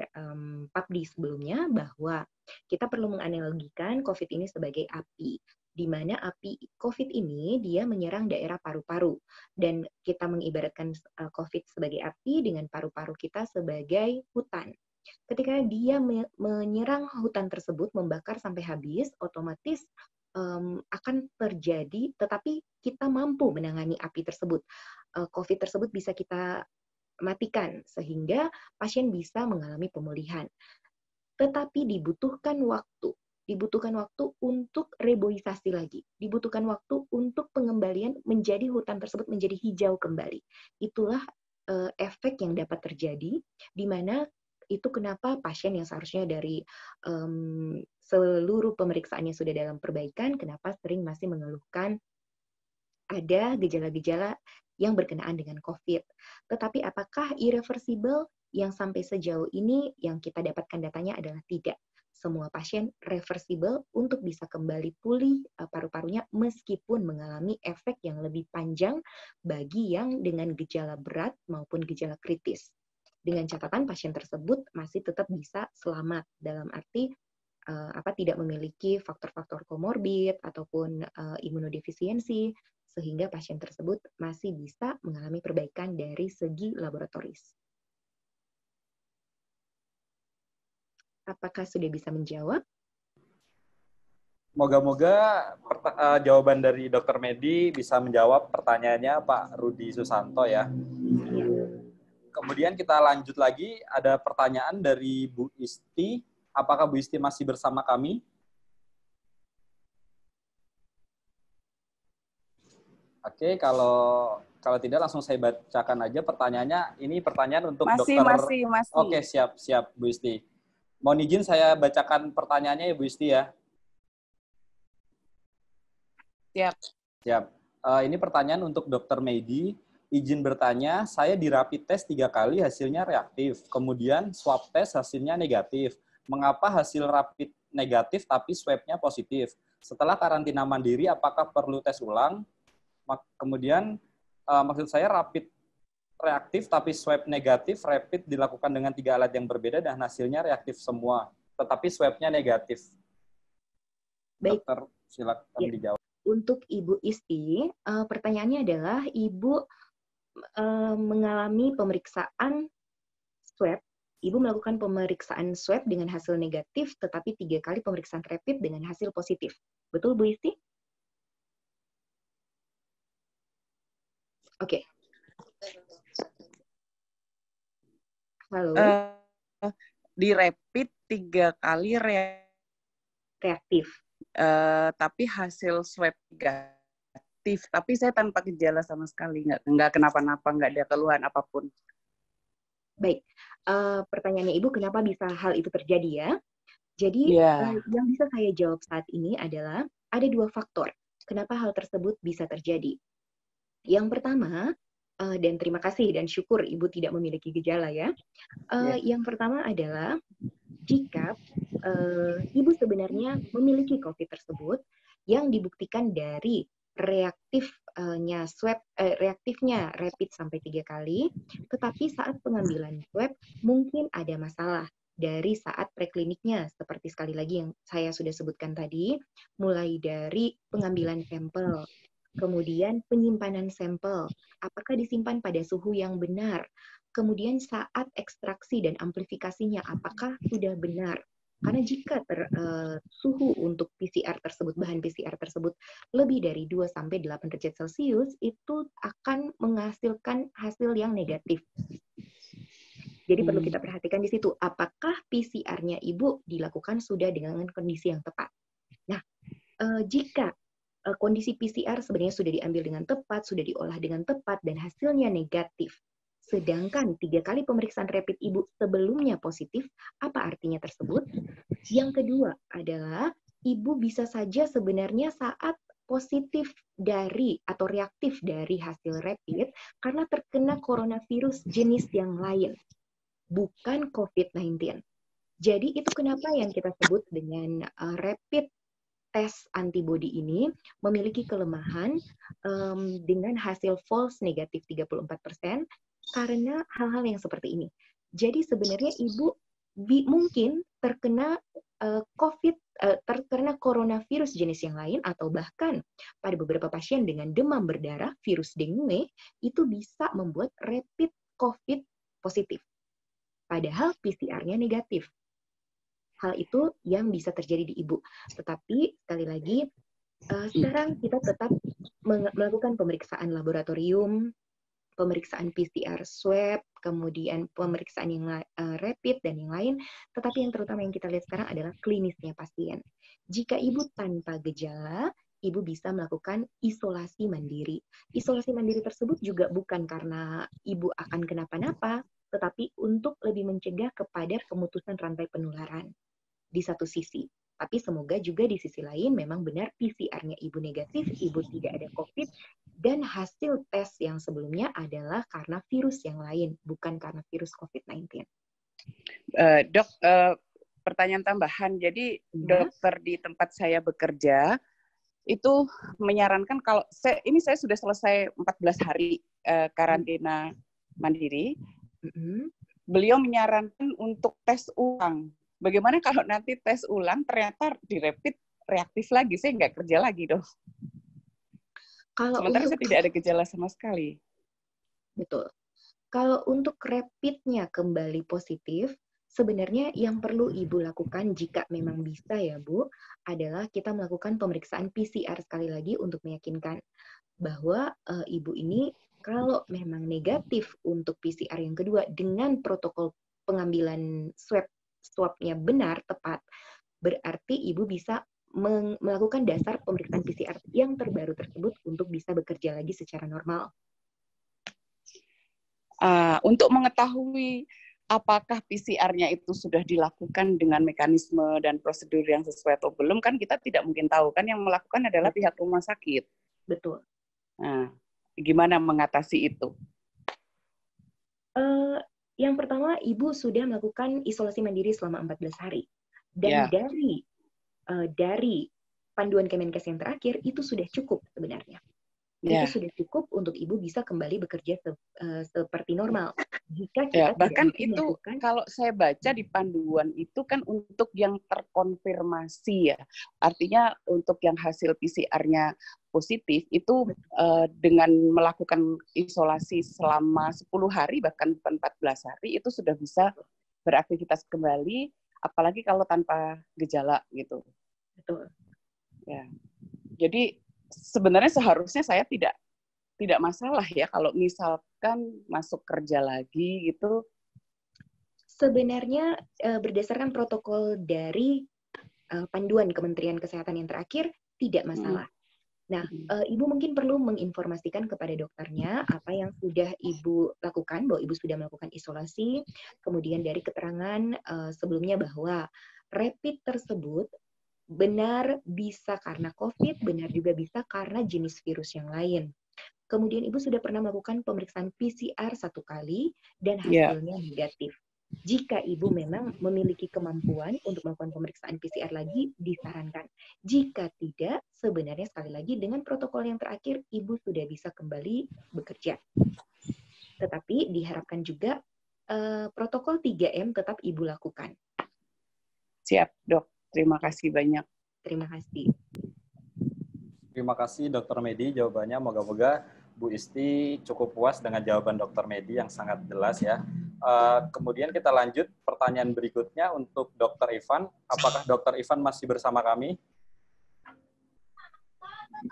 PAPDI sebelumnya, bahwa kita perlu menganalogikan COVID ini sebagai api, di mana api COVID ini dia menyerang daerah paru-paru, dan kita mengibaratkan COVID sebagai api dengan paru-paru kita sebagai hutan. Ketika dia menyerang hutan tersebut, membakar sampai habis, otomatis akan terjadi, tetapi kita mampu menangani api tersebut. COVID tersebut bisa kita matikan, sehingga pasien bisa mengalami pemulihan. Tetapi dibutuhkan waktu untuk reboisasi lagi, dibutuhkan waktu untuk pengembalian menjadi hutan tersebut menjadi hijau kembali. Itulah efek yang dapat terjadi, di mana itu kenapa pasien yang seharusnya dari seluruh pemeriksaannya sudah dalam perbaikan, kenapa sering masih mengeluhkan ada gejala-gejala yang berkenaan dengan COVID. Tetapi apakah irreversible? Yang sampai sejauh ini yang kita dapatkan datanya adalah tidak. Semua pasien reversible untuk bisa kembali pulih paru-parunya meskipun mengalami efek yang lebih panjang bagi yang dengan gejala berat maupun gejala kritis. Dengan catatan pasien tersebut masih tetap bisa selamat, dalam arti tidak memiliki faktor-faktor komorbid ataupun imunodefisiensi, sehingga pasien tersebut masih bisa mengalami perbaikan dari segi laboratoris. Apakah sudah bisa menjawab? Moga-moga jawaban dari Dr. Medi bisa menjawab pertanyaannya Pak Rudi Susanto ya. Kemudian kita lanjut lagi, ada pertanyaan dari Bu Isti. Apakah Bu Isti masih bersama kami? Oke, kalau tidak langsung saya bacakan aja pertanyaannya. Ini pertanyaan untuk dokter. Masih. Oke, siap Bu Isti. Mohon izin saya bacakan pertanyaannya ya Bu Isti ya. Siap. Ini pertanyaan untuk Dr. Medi. Izin bertanya, saya di rapid test 3 kali hasilnya reaktif. Kemudian swab test hasilnya negatif. Mengapa hasil rapid negatif tapi swab-nya positif? Setelah karantina mandiri, apakah perlu tes ulang? Kemudian, maksud saya rapid reaktif tapi swab negatif, rapid dilakukan dengan 3 alat yang berbeda dan hasilnya reaktif semua, tetapi swab-nya negatif. Baik. Dokter, silakan dijawab. Untuk Ibu Isti, pertanyaannya adalah Ibu mengalami pemeriksaan swab. Ibu melakukan pemeriksaan swab dengan hasil negatif, tetapi 3 kali pemeriksaan rapid dengan hasil positif. Betul, Bu Isti? Oke. Halo. Di rapid 3 kali reaktif. Tapi hasil swab negatif. Tapi saya tanpa gejala sama sekali, nggak kenapa-napa, nggak ada keluhan apapun. Baik. Pertanyaannya Ibu, kenapa bisa hal itu terjadi ya? Jadi yang bisa saya jawab saat ini adalah ada 2 faktor kenapa hal tersebut bisa terjadi. Yang pertama, dan terima kasih dan syukur Ibu tidak memiliki gejala ya. Yang pertama adalah jika Ibu sebenarnya memiliki COVID tersebut yang dibuktikan dari reaktifnya rapid sampai 3 kali, tetapi saat pengambilan swab mungkin ada masalah dari saat prekliniknya, seperti sekali lagi yang saya sudah sebutkan tadi, mulai dari pengambilan sampel, kemudian penyimpanan sampel, apakah disimpan pada suhu yang benar, kemudian saat ekstraksi dan amplifikasinya apakah sudah benar. Karena jika suhu untuk PCR tersebut, bahan PCR tersebut lebih dari 2-8 derajat Celcius, itu akan menghasilkan hasil yang negatif. Jadi perlu kita perhatikan di situ, apakah PCR-nya Ibu dilakukan sudah dengan kondisi yang tepat. Nah, jika kondisi PCR sebenarnya sudah diambil dengan tepat, sudah diolah dengan tepat, dan hasilnya negatif, sedangkan 3 kali pemeriksaan rapid Ibu sebelumnya positif, apa artinya tersebut? Yang kedua adalah Ibu bisa saja sebenarnya saat positif dari atau reaktif dari hasil rapid karena terkena coronavirus jenis yang lain, bukan COVID-19. Jadi itu kenapa yang kita sebut dengan rapid tes antibody ini memiliki kelemahan dengan hasil false negatif 34%, karena hal-hal yang seperti ini. Jadi sebenarnya Ibu mungkin terkena terkena coronavirus jenis yang lain, atau bahkan pada beberapa pasien dengan demam berdarah, virus dengue, itu bisa membuat rapid COVID positif. Padahal PCR-nya negatif. Hal itu yang bisa terjadi di Ibu. Tetapi sekali lagi, sekarang kita tetap melakukan pemeriksaan laboratorium, pemeriksaan PCR swab, kemudian pemeriksaan yang rapid dan yang lain, tetapi yang terutama yang kita lihat sekarang adalah klinisnya pasien. Jika Ibu tanpa gejala, Ibu bisa melakukan isolasi mandiri. Isolasi mandiri tersebut juga bukan karena Ibu akan kenapa-napa, tetapi untuk lebih mencegah kepada pemutusan rantai penularan di satu sisi. Tapi semoga juga di sisi lain memang benar PCR-nya ibu negatif, ibu tidak ada COVID, dan hasil tes yang sebelumnya adalah karena virus yang lain, bukan karena virus COVID-19. Dok, pertanyaan tambahan. Jadi dokter di tempat saya bekerja itu menyarankan kalau saya sudah selesai 14 hari karantina mandiri. Beliau menyarankan untuk tes ulang. Bagaimana kalau nanti tes ulang ternyata di rapid reaktif lagi, saya nggak kerja lagi, Dok. Sementara saya tidak ada gejala sama sekali. Betul. Kalau untuk rapidnya kembali positif, sebenarnya yang perlu Ibu lakukan jika memang bisa ya Bu, adalah kita melakukan pemeriksaan PCR sekali lagi untuk meyakinkan bahwa Ibu ini kalau memang negatif untuk PCR yang kedua dengan protokol pengambilan swab-nya benar, tepat, berarti Ibu bisa melakukan dasar pemeriksaan PCR yang terbaru tersebut untuk bisa bekerja lagi secara normal. Untuk mengetahui apakah PCR-nya itu sudah dilakukan dengan mekanisme dan prosedur yang sesuai atau belum, kan kita tidak mungkin tahu. Kan yang melakukan adalah pihak rumah sakit. Betul. Nah, gimana mengatasi itu? Yang pertama, Ibu sudah melakukan isolasi mandiri selama 14 hari. Dan dari panduan Kemenkes yang terakhir, itu sudah cukup sebenarnya. Itu sudah cukup untuk Ibu bisa kembali bekerja seperti normal. Jika kita bahkan itu melakukan, kalau saya baca di panduan itu kan untuk yang terkonfirmasi ya. Artinya untuk yang hasil PCR-nya positif itu dengan melakukan isolasi selama 10 hari bahkan 14 hari itu sudah bisa beraktivitas kembali, apalagi kalau tanpa gejala gitu. Betul. Ya. Jadi sebenarnya seharusnya saya tidak masalah ya kalau misalkan masuk kerja lagi gitu. Sebenarnya berdasarkan protokol dari panduan Kementerian Kesehatan yang terakhir tidak masalah. Nah, Ibu mungkin perlu menginformasikan kepada dokternya apa yang sudah Ibu lakukan, bahwa Ibu sudah melakukan isolasi, kemudian dari keterangan sebelumnya bahwa rapid tersebut benar bisa karena COVID, benar juga bisa karena jenis virus yang lain. Kemudian Ibu sudah pernah melakukan pemeriksaan PCR 1 kali dan hasilnya negatif. Jika Ibu memang memiliki kemampuan untuk melakukan pemeriksaan PCR lagi, disarankan. Jika tidak, sebenarnya sekali lagi dengan protokol yang terakhir, Ibu sudah bisa kembali bekerja. Tetapi diharapkan juga protokol 3M tetap Ibu lakukan. Siap, Dok. Terima kasih banyak. Terima kasih. Terima kasih Dr. Medi jawabannya. Moga-moga Bu Isti cukup puas dengan jawaban Dr. Medi yang sangat jelas ya. Kemudian kita lanjut pertanyaan berikutnya untuk Dr. Ivan. Apakah Dr. Ivan masih bersama kami?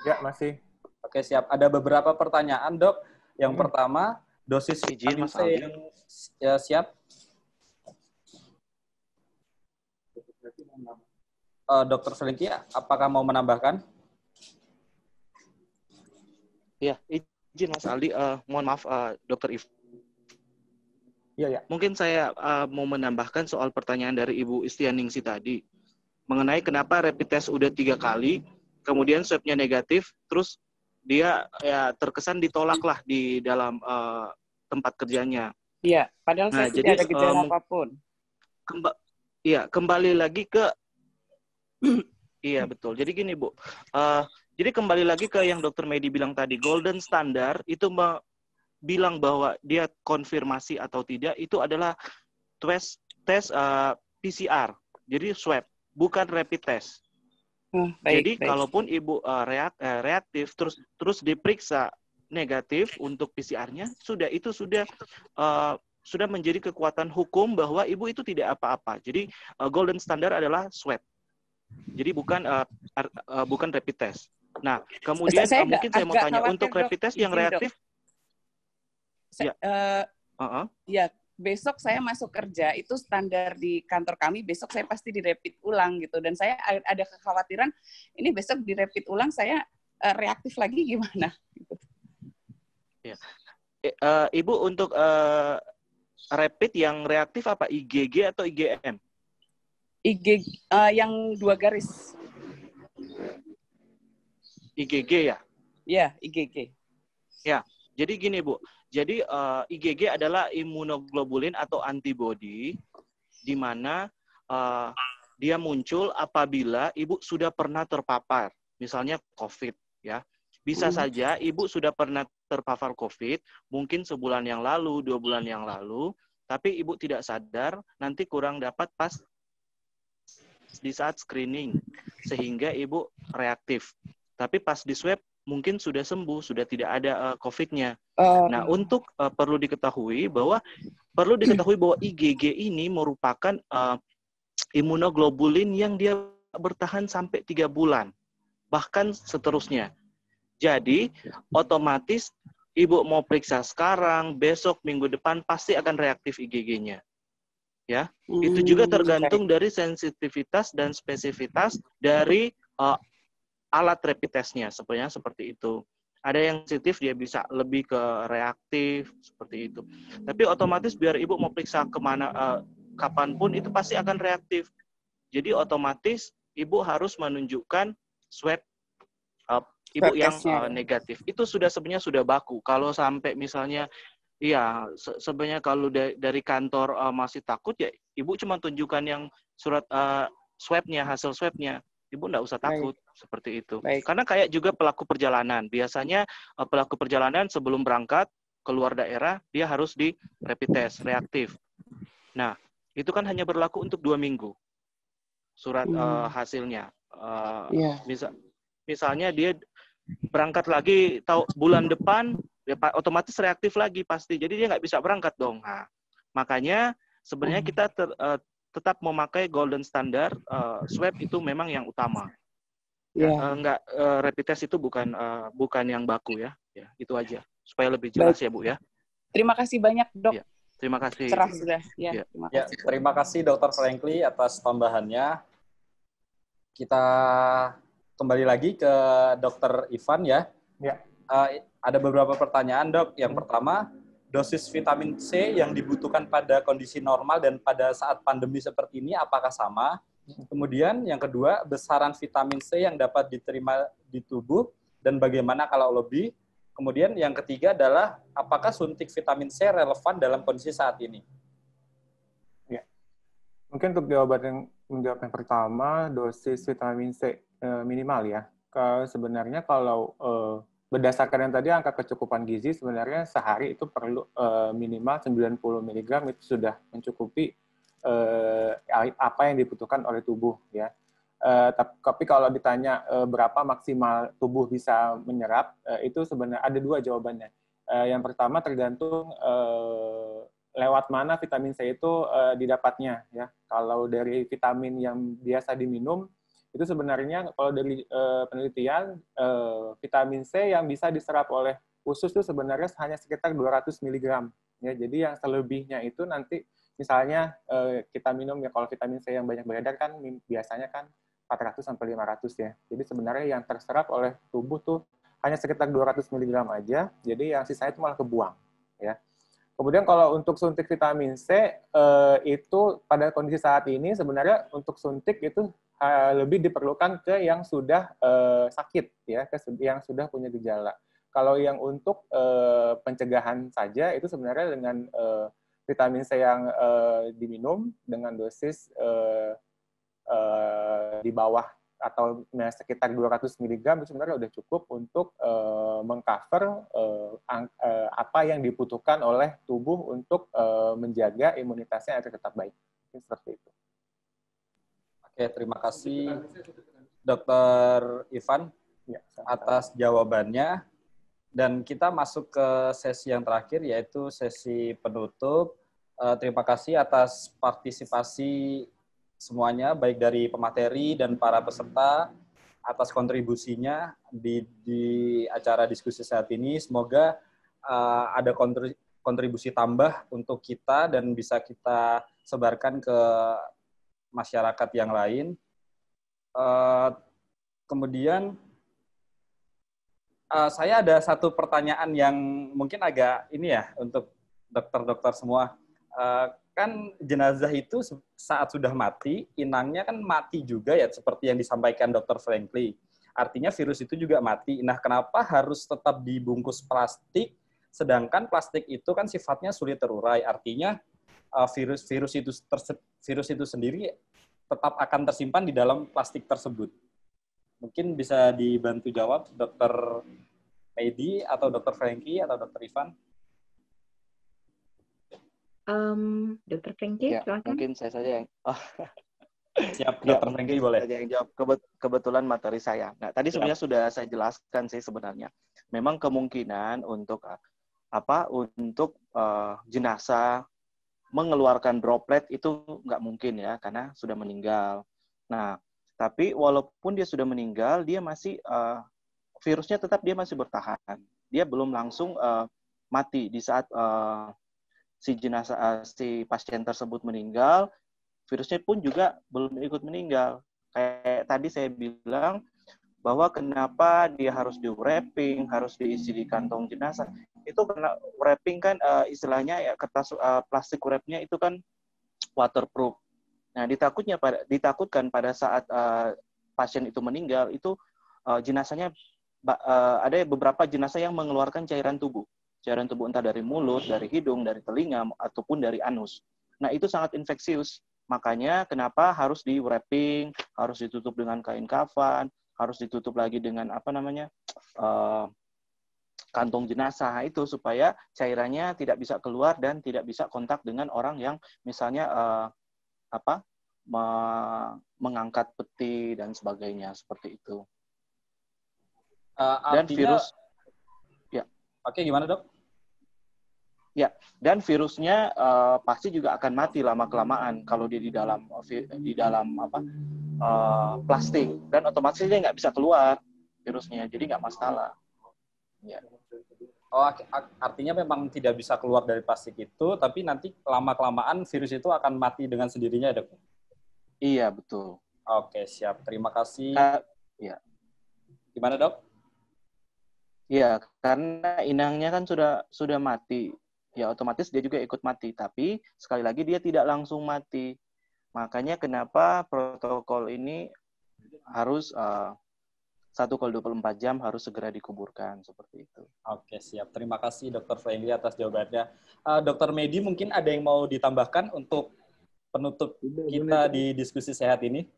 Ya, masih. Oke, siap. Ada beberapa pertanyaan, Dok. Yang pertama, dosis vitamin C yang siap. Dr. Selingki, apakah mau menambahkan? Ya, izin Mas Aldi. Mohon maaf, Dr. Ivan. Iya. Mungkin saya mau menambahkan soal pertanyaan dari Ibu Istianingsi tadi mengenai kenapa rapid test udah 3 kali, kemudian swab-nya negatif, terus dia ya terkesan ditolak lah di dalam tempat kerjanya. Iya, padahal saya tidak ada gejala apapun. Kembali lagi ke iya betul. Jadi gini Bu, jadi kembali lagi ke yang Dr. Medi bilang tadi, golden standard itu bilang bahwa dia konfirmasi atau tidak itu adalah tes PCR, jadi swab, bukan rapid test. Jadi kalaupun Ibu reaktif terus diperiksa negatif untuk PCR-nya, itu sudah menjadi kekuatan hukum bahwa Ibu itu tidak apa-apa. Jadi golden standard adalah swab. Jadi bukan rapid test. Nah, kemudian mungkin saya mau tanya untuk rapid test yang reaktif. Ya, besok saya masuk kerja, itu standar di kantor kami, besok saya pasti dirapid ulang gitu. Dan saya ada kekhawatiran, ini besok dirapid ulang saya reaktif lagi gimana? Gitu. Ya. Ibu untuk rapid yang reaktif apa? IgG atau IgM? yang 2 garis. IgG ya? Ya, IgG. Ya, jadi gini Bu. Jadi IgG adalah imunoglobulin atau antibodi, di mana dia muncul apabila Ibu sudah pernah terpapar, misalnya COVID, ya. Bisa saja Ibu sudah pernah terpapar COVID, mungkin sebulan yang lalu, 2 bulan yang lalu, tapi Ibu tidak sadar, nanti kurang dapat pas di saat screening, sehingga Ibu reaktif. Tapi pas di swab, mungkin sudah sembuh, sudah tidak ada COVID-nya. Nah, untuk perlu diketahui bahwa IgG ini merupakan imunoglobulin yang dia bertahan sampai 3 bulan, bahkan seterusnya. Jadi, otomatis Ibu mau periksa sekarang, besok, minggu depan, pasti akan reaktif IgG-nya. Ya, itu juga tergantung dari sensitivitas dan spesifitas dari alat rapid test-nya, sebenarnya seperti itu. Ada yang sensitif, dia bisa lebih ke reaktif, seperti itu. Tapi otomatis biar Ibu mau periksa kemana, kapanpun, itu pasti akan reaktif. Jadi otomatis Ibu harus menunjukkan swab Ibu yang negatif. Itu sebenarnya sudah baku. Kalau sampai misalnya, iya, sebenarnya kalau dari kantor masih takut, ya Ibu cuma tunjukkan yang surat swab-nya, hasil swab-nya. Ibu nggak usah takut. Seperti itu. Karena kayak juga pelaku perjalanan. Biasanya pelaku perjalanan sebelum berangkat keluar daerah, dia harus di rapid test, reaktif. Nah, itu kan hanya berlaku untuk 2 minggu. Surat hasilnya. Misalnya dia berangkat lagi bulan depan, ya otomatis reaktif lagi pasti. Jadi dia nggak bisa berangkat dong. Nah, makanya sebenarnya kita tetap memakai golden standard, swab itu memang yang utama. Enggak, rapid test itu bukan yang baku ya. Ya, itu aja. Supaya lebih jelas ya, Bu ya. Terima kasih banyak, Dok. Ya, terima kasih. Cerah sudah. Ya, terima kasih Dr. Frankly atas tambahannya. Kita kembali lagi ke Dr. Ivan ya. Ada beberapa pertanyaan, Dok. Yang pertama, dosis vitamin C yang dibutuhkan pada kondisi normal dan pada saat pandemi seperti ini apakah sama? Kemudian yang kedua, besaran vitamin C yang dapat diterima di tubuh dan bagaimana kalau lebih? Kemudian yang ketiga adalah apakah suntik vitamin C relevan dalam kondisi saat ini? Ya. Mungkin untuk menjawab yang pertama, dosis vitamin C minimal ya. Sebenarnya kalau berdasarkan yang tadi angka kecukupan gizi, sebenarnya sehari itu perlu minimal 90 mg itu sudah mencukupi apa yang dibutuhkan oleh tubuh ya. Tapi kalau ditanya berapa maksimal tubuh bisa menyerap, itu sebenarnya ada 2 jawabannya. Yang pertama tergantung lewat mana vitamin C itu didapatnya ya. Kalau dari vitamin yang biasa diminum, itu sebenarnya kalau dari penelitian vitamin C yang bisa diserap oleh usus itu sebenarnya hanya sekitar 200 mg ya. Jadi yang selebihnya itu nanti misalnya kita minum ya, kalau vitamin C yang banyak beredar kan biasanya kan 400 sampai 500 ya. Jadi sebenarnya yang terserap oleh tubuh tuh hanya sekitar 200 mg aja. Jadi yang sisanya itu malah kebuang ya. Kemudian kalau untuk suntik vitamin C itu pada kondisi saat ini sebenarnya untuk suntik itu lebih diperlukan ke yang sudah sakit ya, ke yang sudah punya gejala. Kalau yang untuk pencegahan saja itu sebenarnya dengan vitamin C yang diminum dengan dosis di bawah atau sekitar 200 mg itu sebenarnya sudah cukup untuk mengcover apa yang dibutuhkan oleh tubuh untuk menjaga imunitasnya agar tetap baik. Seperti itu. Oke, terima kasih Dr. Ivan atas jawabannya. Dan kita masuk ke sesi yang terakhir, yaitu sesi penutup. Terima kasih atas partisipasi semuanya, baik dari pemateri dan para peserta, atas kontribusinya di acara diskusi saat ini. Semoga ada kontribusi tambah untuk kita dan bisa kita sebarkan ke masyarakat yang lain. Kemudian, saya ada satu pertanyaan yang mungkin agak ini ya untuk dokter-dokter semua. kan jenazah itu saat sudah mati, inangnya kan mati juga ya, seperti yang disampaikan Dr. Frankly. Artinya virus itu juga mati. Nah, kenapa harus tetap dibungkus plastik, sedangkan plastik itu kan sifatnya sulit terurai. Artinya virus itu sendiri tetap akan tersimpan di dalam plastik tersebut. Mungkin bisa dibantu jawab Dr. Medi atau Dr. Franky atau Dr. Ivan. Dr. Franky, Ya, silakan. mungkin saya saja yang Siap, ya, Dr. Franky boleh. saja yang jawab kebetulan materi saya. Nah, tadi sebenarnya sudah saya jelaskan sih sebenarnya. Memang kemungkinan untuk jenazah mengeluarkan droplet itu nggak mungkin ya, karena sudah meninggal. Nah, tapi walaupun dia sudah meninggal, dia masih virusnya tetap dia masih bertahan. Dia belum langsung mati di saat si pasien tersebut meninggal, virusnya pun juga belum ikut meninggal. Kayak tadi saya bilang bahwa kenapa dia harus di-wrapping, harus diisi di kantong jenazah. Itu karena wrapping kan istilahnya ya kertas plastik wrapnya itu kan waterproof. Nah, ditakutkan pada saat pasien itu meninggal itu jenazahnya ada beberapa jenazah yang mengeluarkan cairan tubuh entah dari mulut, dari hidung, dari telinga ataupun dari anus. Nah, itu sangat infeksius. Makanya kenapa harus di-wrapping, harus ditutup dengan kain kafan, harus ditutup lagi dengan kantong jenazah itu supaya cairannya tidak bisa keluar dan tidak bisa kontak dengan orang yang misalnya mengangkat peti dan sebagainya seperti itu. Dan virus ya. Oke, gimana, Dok? Ya, dan virusnya pasti juga akan mati lama-kelamaan kalau dia di dalam plastik, dan otomatis dia nggak bisa keluar virusnya, jadi nggak masalah. Ya. Oh, artinya memang tidak bisa keluar dari plastik itu, tapi nanti lama-kelamaan virus itu akan mati dengan sendirinya, Dok? Iya, betul. Oke, siap. Terima kasih. Ya. Gimana, Dok? Iya, karena inangnya kan sudah mati. Ya otomatis dia juga ikut mati. Tapi sekali lagi dia tidak langsung mati. Makanya kenapa protokol ini harus 1x24 jam harus segera dikuburkan seperti itu. Oke, siap. Terima kasih Dr. Franky atas jawabannya. Dr. Medi, mungkin ada yang mau ditambahkan untuk penutup kita di diskusi sehat ini?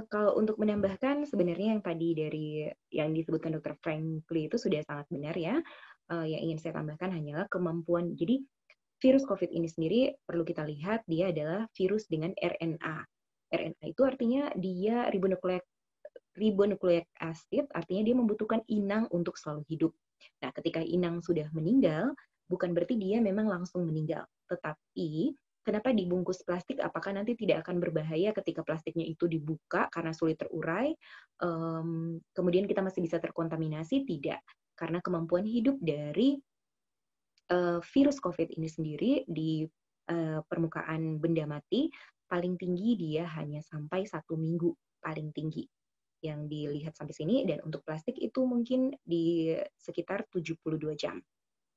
Kalau untuk menambahkan, sebenarnya yang tadi dari yang disebutkan Dr. Frankly itu sudah sangat benar ya. Yang ingin saya tambahkan hanyalah kemampuan. Jadi virus COVID ini sendiri perlu kita lihat dia adalah virus dengan RNA. RNA itu artinya dia ribonucleic acid, artinya dia membutuhkan inang untuk selalu hidup. Nah, ketika inang sudah meninggal, bukan berarti dia memang langsung meninggal. Tetapi kenapa dibungkus plastik? Apakah nanti tidak akan berbahaya ketika plastiknya itu dibuka karena sulit terurai? Kemudian kita masih bisa terkontaminasi? Tidak. Karena kemampuan hidup dari virus COVID ini sendiri di permukaan benda mati, paling tinggi dia hanya sampai 1 minggu, paling tinggi yang dilihat sampai sini. Dan untuk plastik itu mungkin di sekitar 72 jam.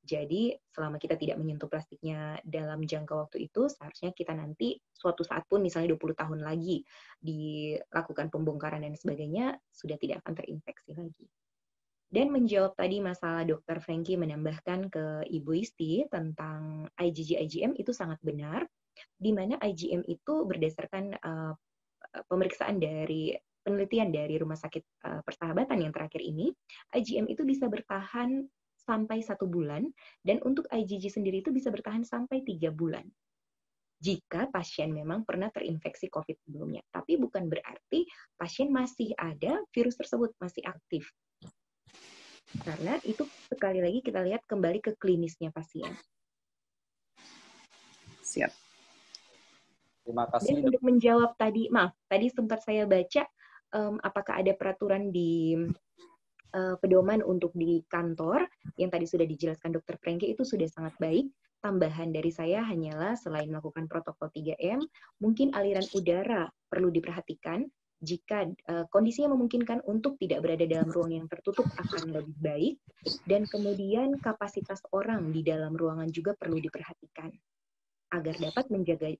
Jadi selama kita tidak menyentuh plastiknya dalam jangka waktu itu, seharusnya kita nanti suatu saat pun misalnya 20 tahun lagi dilakukan pembongkaran dan sebagainya, sudah tidak akan terinfeksi lagi. Dan menjawab tadi masalah Dr. Franky menambahkan ke Ibu Isti tentang IgG-IgM itu sangat benar, di mana IgM itu berdasarkan pemeriksaan dari penelitian dari Rumah Sakit Persahabatan yang terakhir ini, IgM itu bisa bertahan sampai 1 bulan, dan untuk IgG sendiri itu bisa bertahan sampai 3 bulan. Jika pasien memang pernah terinfeksi COVID sebelumnya. Tapi bukan berarti pasien masih ada virus tersebut, masih aktif. Karena itu sekali lagi kita lihat kembali ke klinisnya pasien. Siap. Terima kasih. Dan untuk menjawab tadi sempat saya baca, apakah ada peraturan di pedoman untuk di kantor, yang tadi sudah dijelaskan Dr. Franky, itu sudah sangat baik. Tambahan dari saya hanyalah selain melakukan protokol 3M, mungkin aliran udara perlu diperhatikan. jika kondisinya memungkinkan untuk tidak berada dalam ruang yang tertutup akan lebih baik, dan kemudian kapasitas orang di dalam ruangan juga perlu diperhatikan agar dapat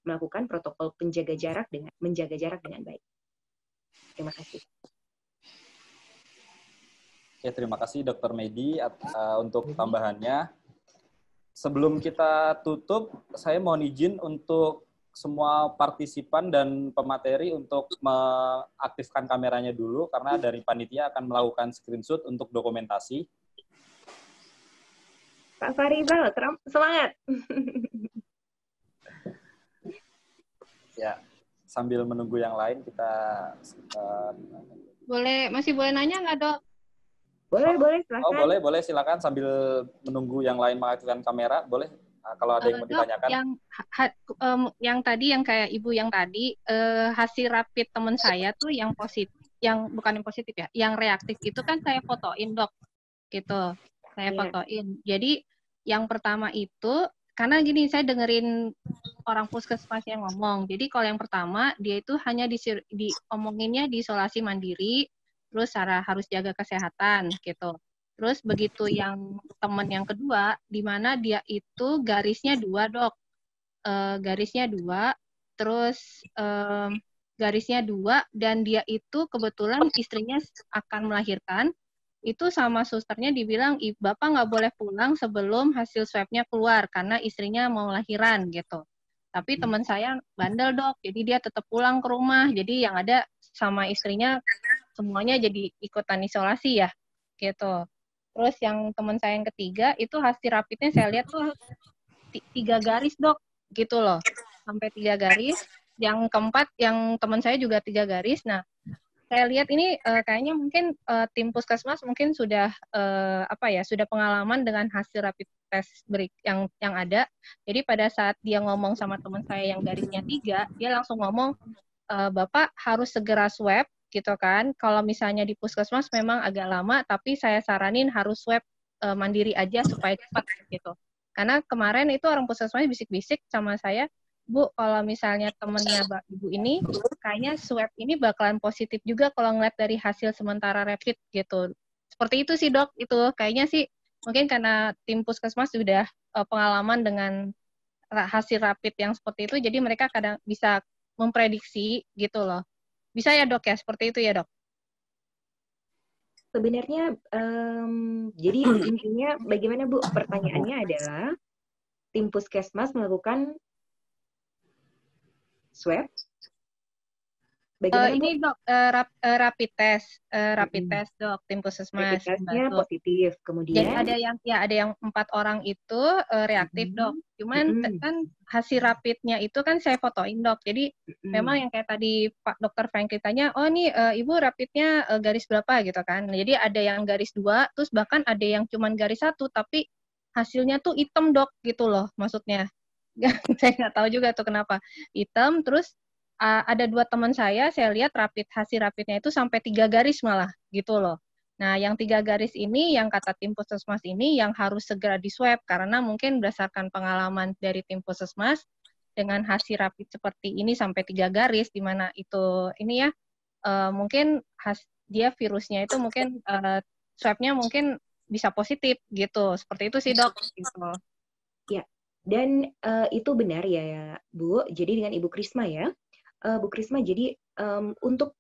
melakukan protokol menjaga jarak dengan baik. Terima kasih. Ya, terima kasih Dr. Medi untuk tambahannya. Sebelum kita tutup, saya mohon izin untuk semua partisipan dan pemateri untuk mengaktifkan kameranya dulu, karena dari panitia akan melakukan screenshot untuk dokumentasi. Pak Farizal, semangat! Ya, sambil menunggu yang lain kita... Masih boleh nanya nggak, Dok? Boleh, silakan. Oh, boleh, silakan sambil menunggu yang lain mengaktifkan kamera, boleh. Nah, kalau ada yang mau ditanyakan. Yang tadi, yang kayak Ibu yang tadi, hasil rapid teman saya tuh yang positif, yang bukan yang positif ya, yang reaktif itu kan saya fotoin, Dok. Gitu, saya fotoin. Jadi, yang pertama itu, karena gini, saya dengerin orang puskesmas yang ngomong. Jadi, kalau yang pertama, dia itu hanya diomonginnya di isolasi mandiri, terus harus jaga kesehatan gitu. Terus begitu yang teman yang kedua, di mana dia itu garisnya 2, Dok. Garisnya 2, terus garisnya 2, dan dia itu kebetulan istrinya akan melahirkan, itu sama susternya dibilang, Bapak nggak boleh pulang sebelum hasil swab-nya keluar, karena istrinya mau lahiran gitu. Tapi teman saya bandel, Dok, jadi dia tetap pulang ke rumah, jadi yang ada sama istrinya semuanya jadi ikutan isolasi ya, gitu. Terus yang teman saya yang ketiga, itu hasil rapidnya saya lihat tuh 3 garis, Dok, gitu loh. Sampai 3 garis. Yang keempat, yang teman saya juga 3 garis. Nah, saya lihat ini kayaknya mungkin tim puskesmas mungkin sudah sudah pengalaman dengan hasil rapid test yang ada. Jadi pada saat dia ngomong sama teman saya yang garisnya 3, dia langsung ngomong, Bapak harus segera swab, gitu kan. Kalau misalnya di puskesmas memang agak lama, tapi saya saranin harus swab mandiri aja supaya cepat gitu. Karena kemarin itu orang puskesmas bisik-bisik sama saya, Bu, kalau misalnya temennya Ibu ini, kayaknya swab ini bakalan positif juga kalau ngeliat dari hasil sementara rapid gitu. Seperti itu sih, Dok. Itu kayaknya sih mungkin karena tim puskesmas sudah pengalaman dengan hasil rapid yang seperti itu, jadi mereka kadang bisa memprediksi gitu loh. Bisa ya, Dok, ya? Seperti itu ya, Dok? Sebenarnya, jadi intinya bagaimana, Bu? Pertanyaannya adalah, tim puskesmas melakukan swab? Bagaimana, ini, Dok, rapid test, Dok, tim puskesmas. Rapid testnya positif, kemudian? Jadi ada yang 4 orang itu reaktif, Dok. Cuman kan hasil rapidnya itu kan saya fotoin, Dok. Jadi memang yang kayak tadi Pak Dokter Franky tanya, oh nih Ibu rapidnya garis berapa gitu kan. Jadi ada yang garis 2, terus bahkan ada yang cuman garis 1, tapi hasilnya tuh hitam, Dok, gitu loh maksudnya. Saya nggak tahu juga tuh kenapa. Hitam, terus ada 2 teman saya lihat hasil rapidnya itu sampai 3 garis malah, gitu loh. Nah, yang 3 garis ini, yang kata tim puskesmas ini, yang harus segera diswab, karena mungkin berdasarkan pengalaman dari tim puskesmas, dengan hasil rapid seperti ini sampai 3 garis, di mana itu, ini ya, mungkin dia virusnya itu mungkin, swab-nya mungkin bisa positif, gitu. Seperti itu sih, Dok. Gitu. Ya, dan itu benar ya, Bu. Jadi dengan Ibu Krisma ya. Bu Krisma, jadi untuk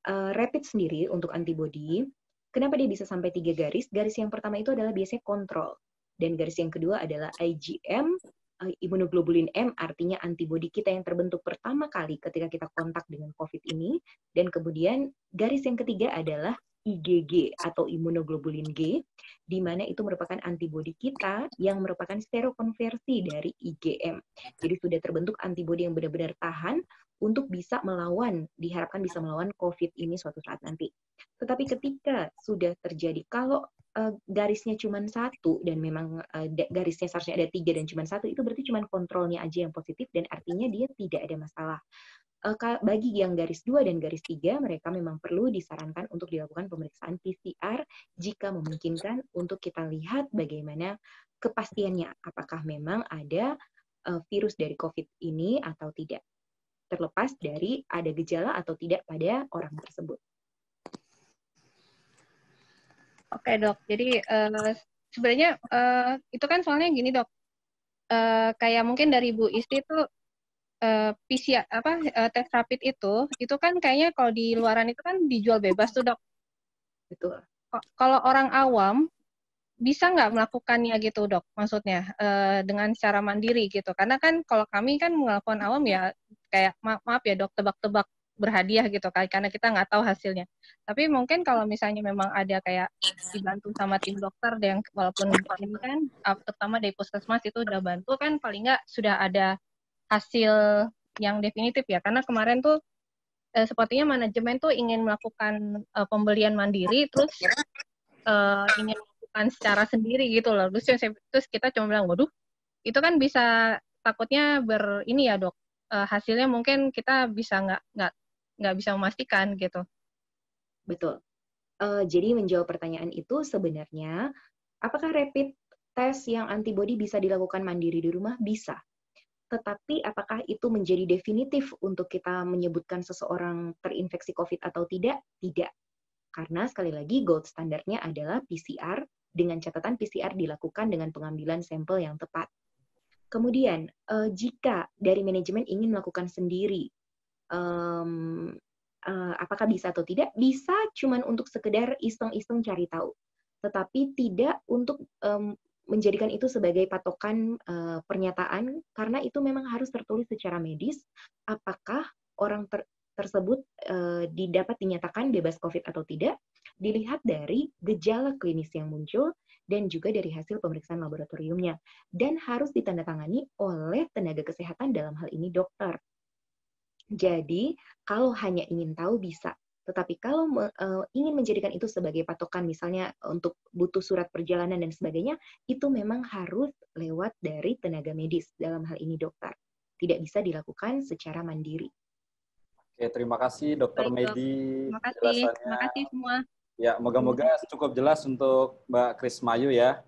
rapid sendiri, untuk antibody, kenapa dia bisa sampai 3 garis? Garis yang pertama itu adalah biasanya kontrol. Dan garis yang kedua adalah IgM, imunoglobulin M, artinya antibody kita yang terbentuk pertama kali ketika kita kontak dengan COVID ini. Dan kemudian garis yang ketiga adalah IgG atau imunoglobulin G, di mana itu merupakan antibodi kita yang merupakan serokonversi dari IgM. Jadi sudah terbentuk antibodi yang benar-benar tahan untuk bisa melawan, diharapkan bisa melawan COVID ini suatu saat nanti. Tetapi ketika sudah terjadi, kalau garisnya cuma 1 dan memang garisnya seharusnya ada 3 dan cuma 1, itu berarti cuma kontrolnya aja yang positif dan artinya dia tidak ada masalah. Bagi yang garis 2 dan garis 3, mereka memang perlu disarankan untuk dilakukan pemeriksaan PCR jika memungkinkan untuk kita lihat bagaimana kepastiannya, apakah memang ada virus dari COVID ini atau tidak. terlepas dari ada gejala atau tidak pada orang tersebut. Oke dok, jadi sebenarnya itu kan soalnya gini dok, kayak mungkin dari Bu Isti tuh PCR tes rapid itu kan kayaknya kalau di luaran itu kan dijual bebas tuh dok. Betul. Kalau orang awam bisa nggak melakukannya gitu dok? Maksudnya dengan cara mandiri gitu? Karena kan kalau kami kan melakukan awam ya kayak maaf ya dok, tebak-tebak berhadiah gitu karena kita nggak tahu hasilnya. Tapi mungkin kalau misalnya memang ada kayak dibantu sama tim dokter yang walaupun ini kan terutama dari puskesmas itu udah bantu kan paling nggak sudah ada hasil yang definitif ya. Karena kemarin tuh sepertinya manajemen tuh ingin melakukan pembelian mandiri terus ingin melakukan secara sendiri gitu loh. Terus kita cuma bilang, waduh, itu kan bisa takutnya ini ya dok, hasilnya mungkin kita bisa nggak bisa memastikan gitu. Betul. Jadi menjawab pertanyaan itu sebenarnya, apakah rapid test yang antibody bisa dilakukan mandiri di rumah? Bisa. Tetapi apakah itu menjadi definitif untuk kita menyebutkan seseorang terinfeksi COVID atau tidak? Tidak. Karena sekali lagi gold standarnya adalah PCR dengan catatan PCR dilakukan dengan pengambilan sampel yang tepat. Kemudian, jika dari manajemen ingin melakukan sendiri, apakah bisa atau tidak? Bisa cuman untuk sekedar iseng-iseng cari tahu. Tetapi tidak untuk menjadikan itu sebagai patokan pernyataan, karena itu memang harus tertulis secara medis, apakah orang tersebut dapat dinyatakan bebas COVID atau tidak, dilihat dari gejala klinis yang muncul, dan juga dari hasil pemeriksaan laboratoriumnya. Dan harus ditandatangani oleh tenaga kesehatan dalam hal ini dokter. Jadi, kalau hanya ingin tahu bisa. Tetapi kalau ingin menjadikan itu sebagai patokan, misalnya untuk butuh surat perjalanan dan sebagainya, itu memang harus lewat dari tenaga medis, dalam hal ini dokter. Tidak bisa dilakukan secara mandiri. Oke, terima kasih Dr. Medi. Terima kasih semua. Ya, moga-moga cukup jelas untuk Mbak Krismayu ya.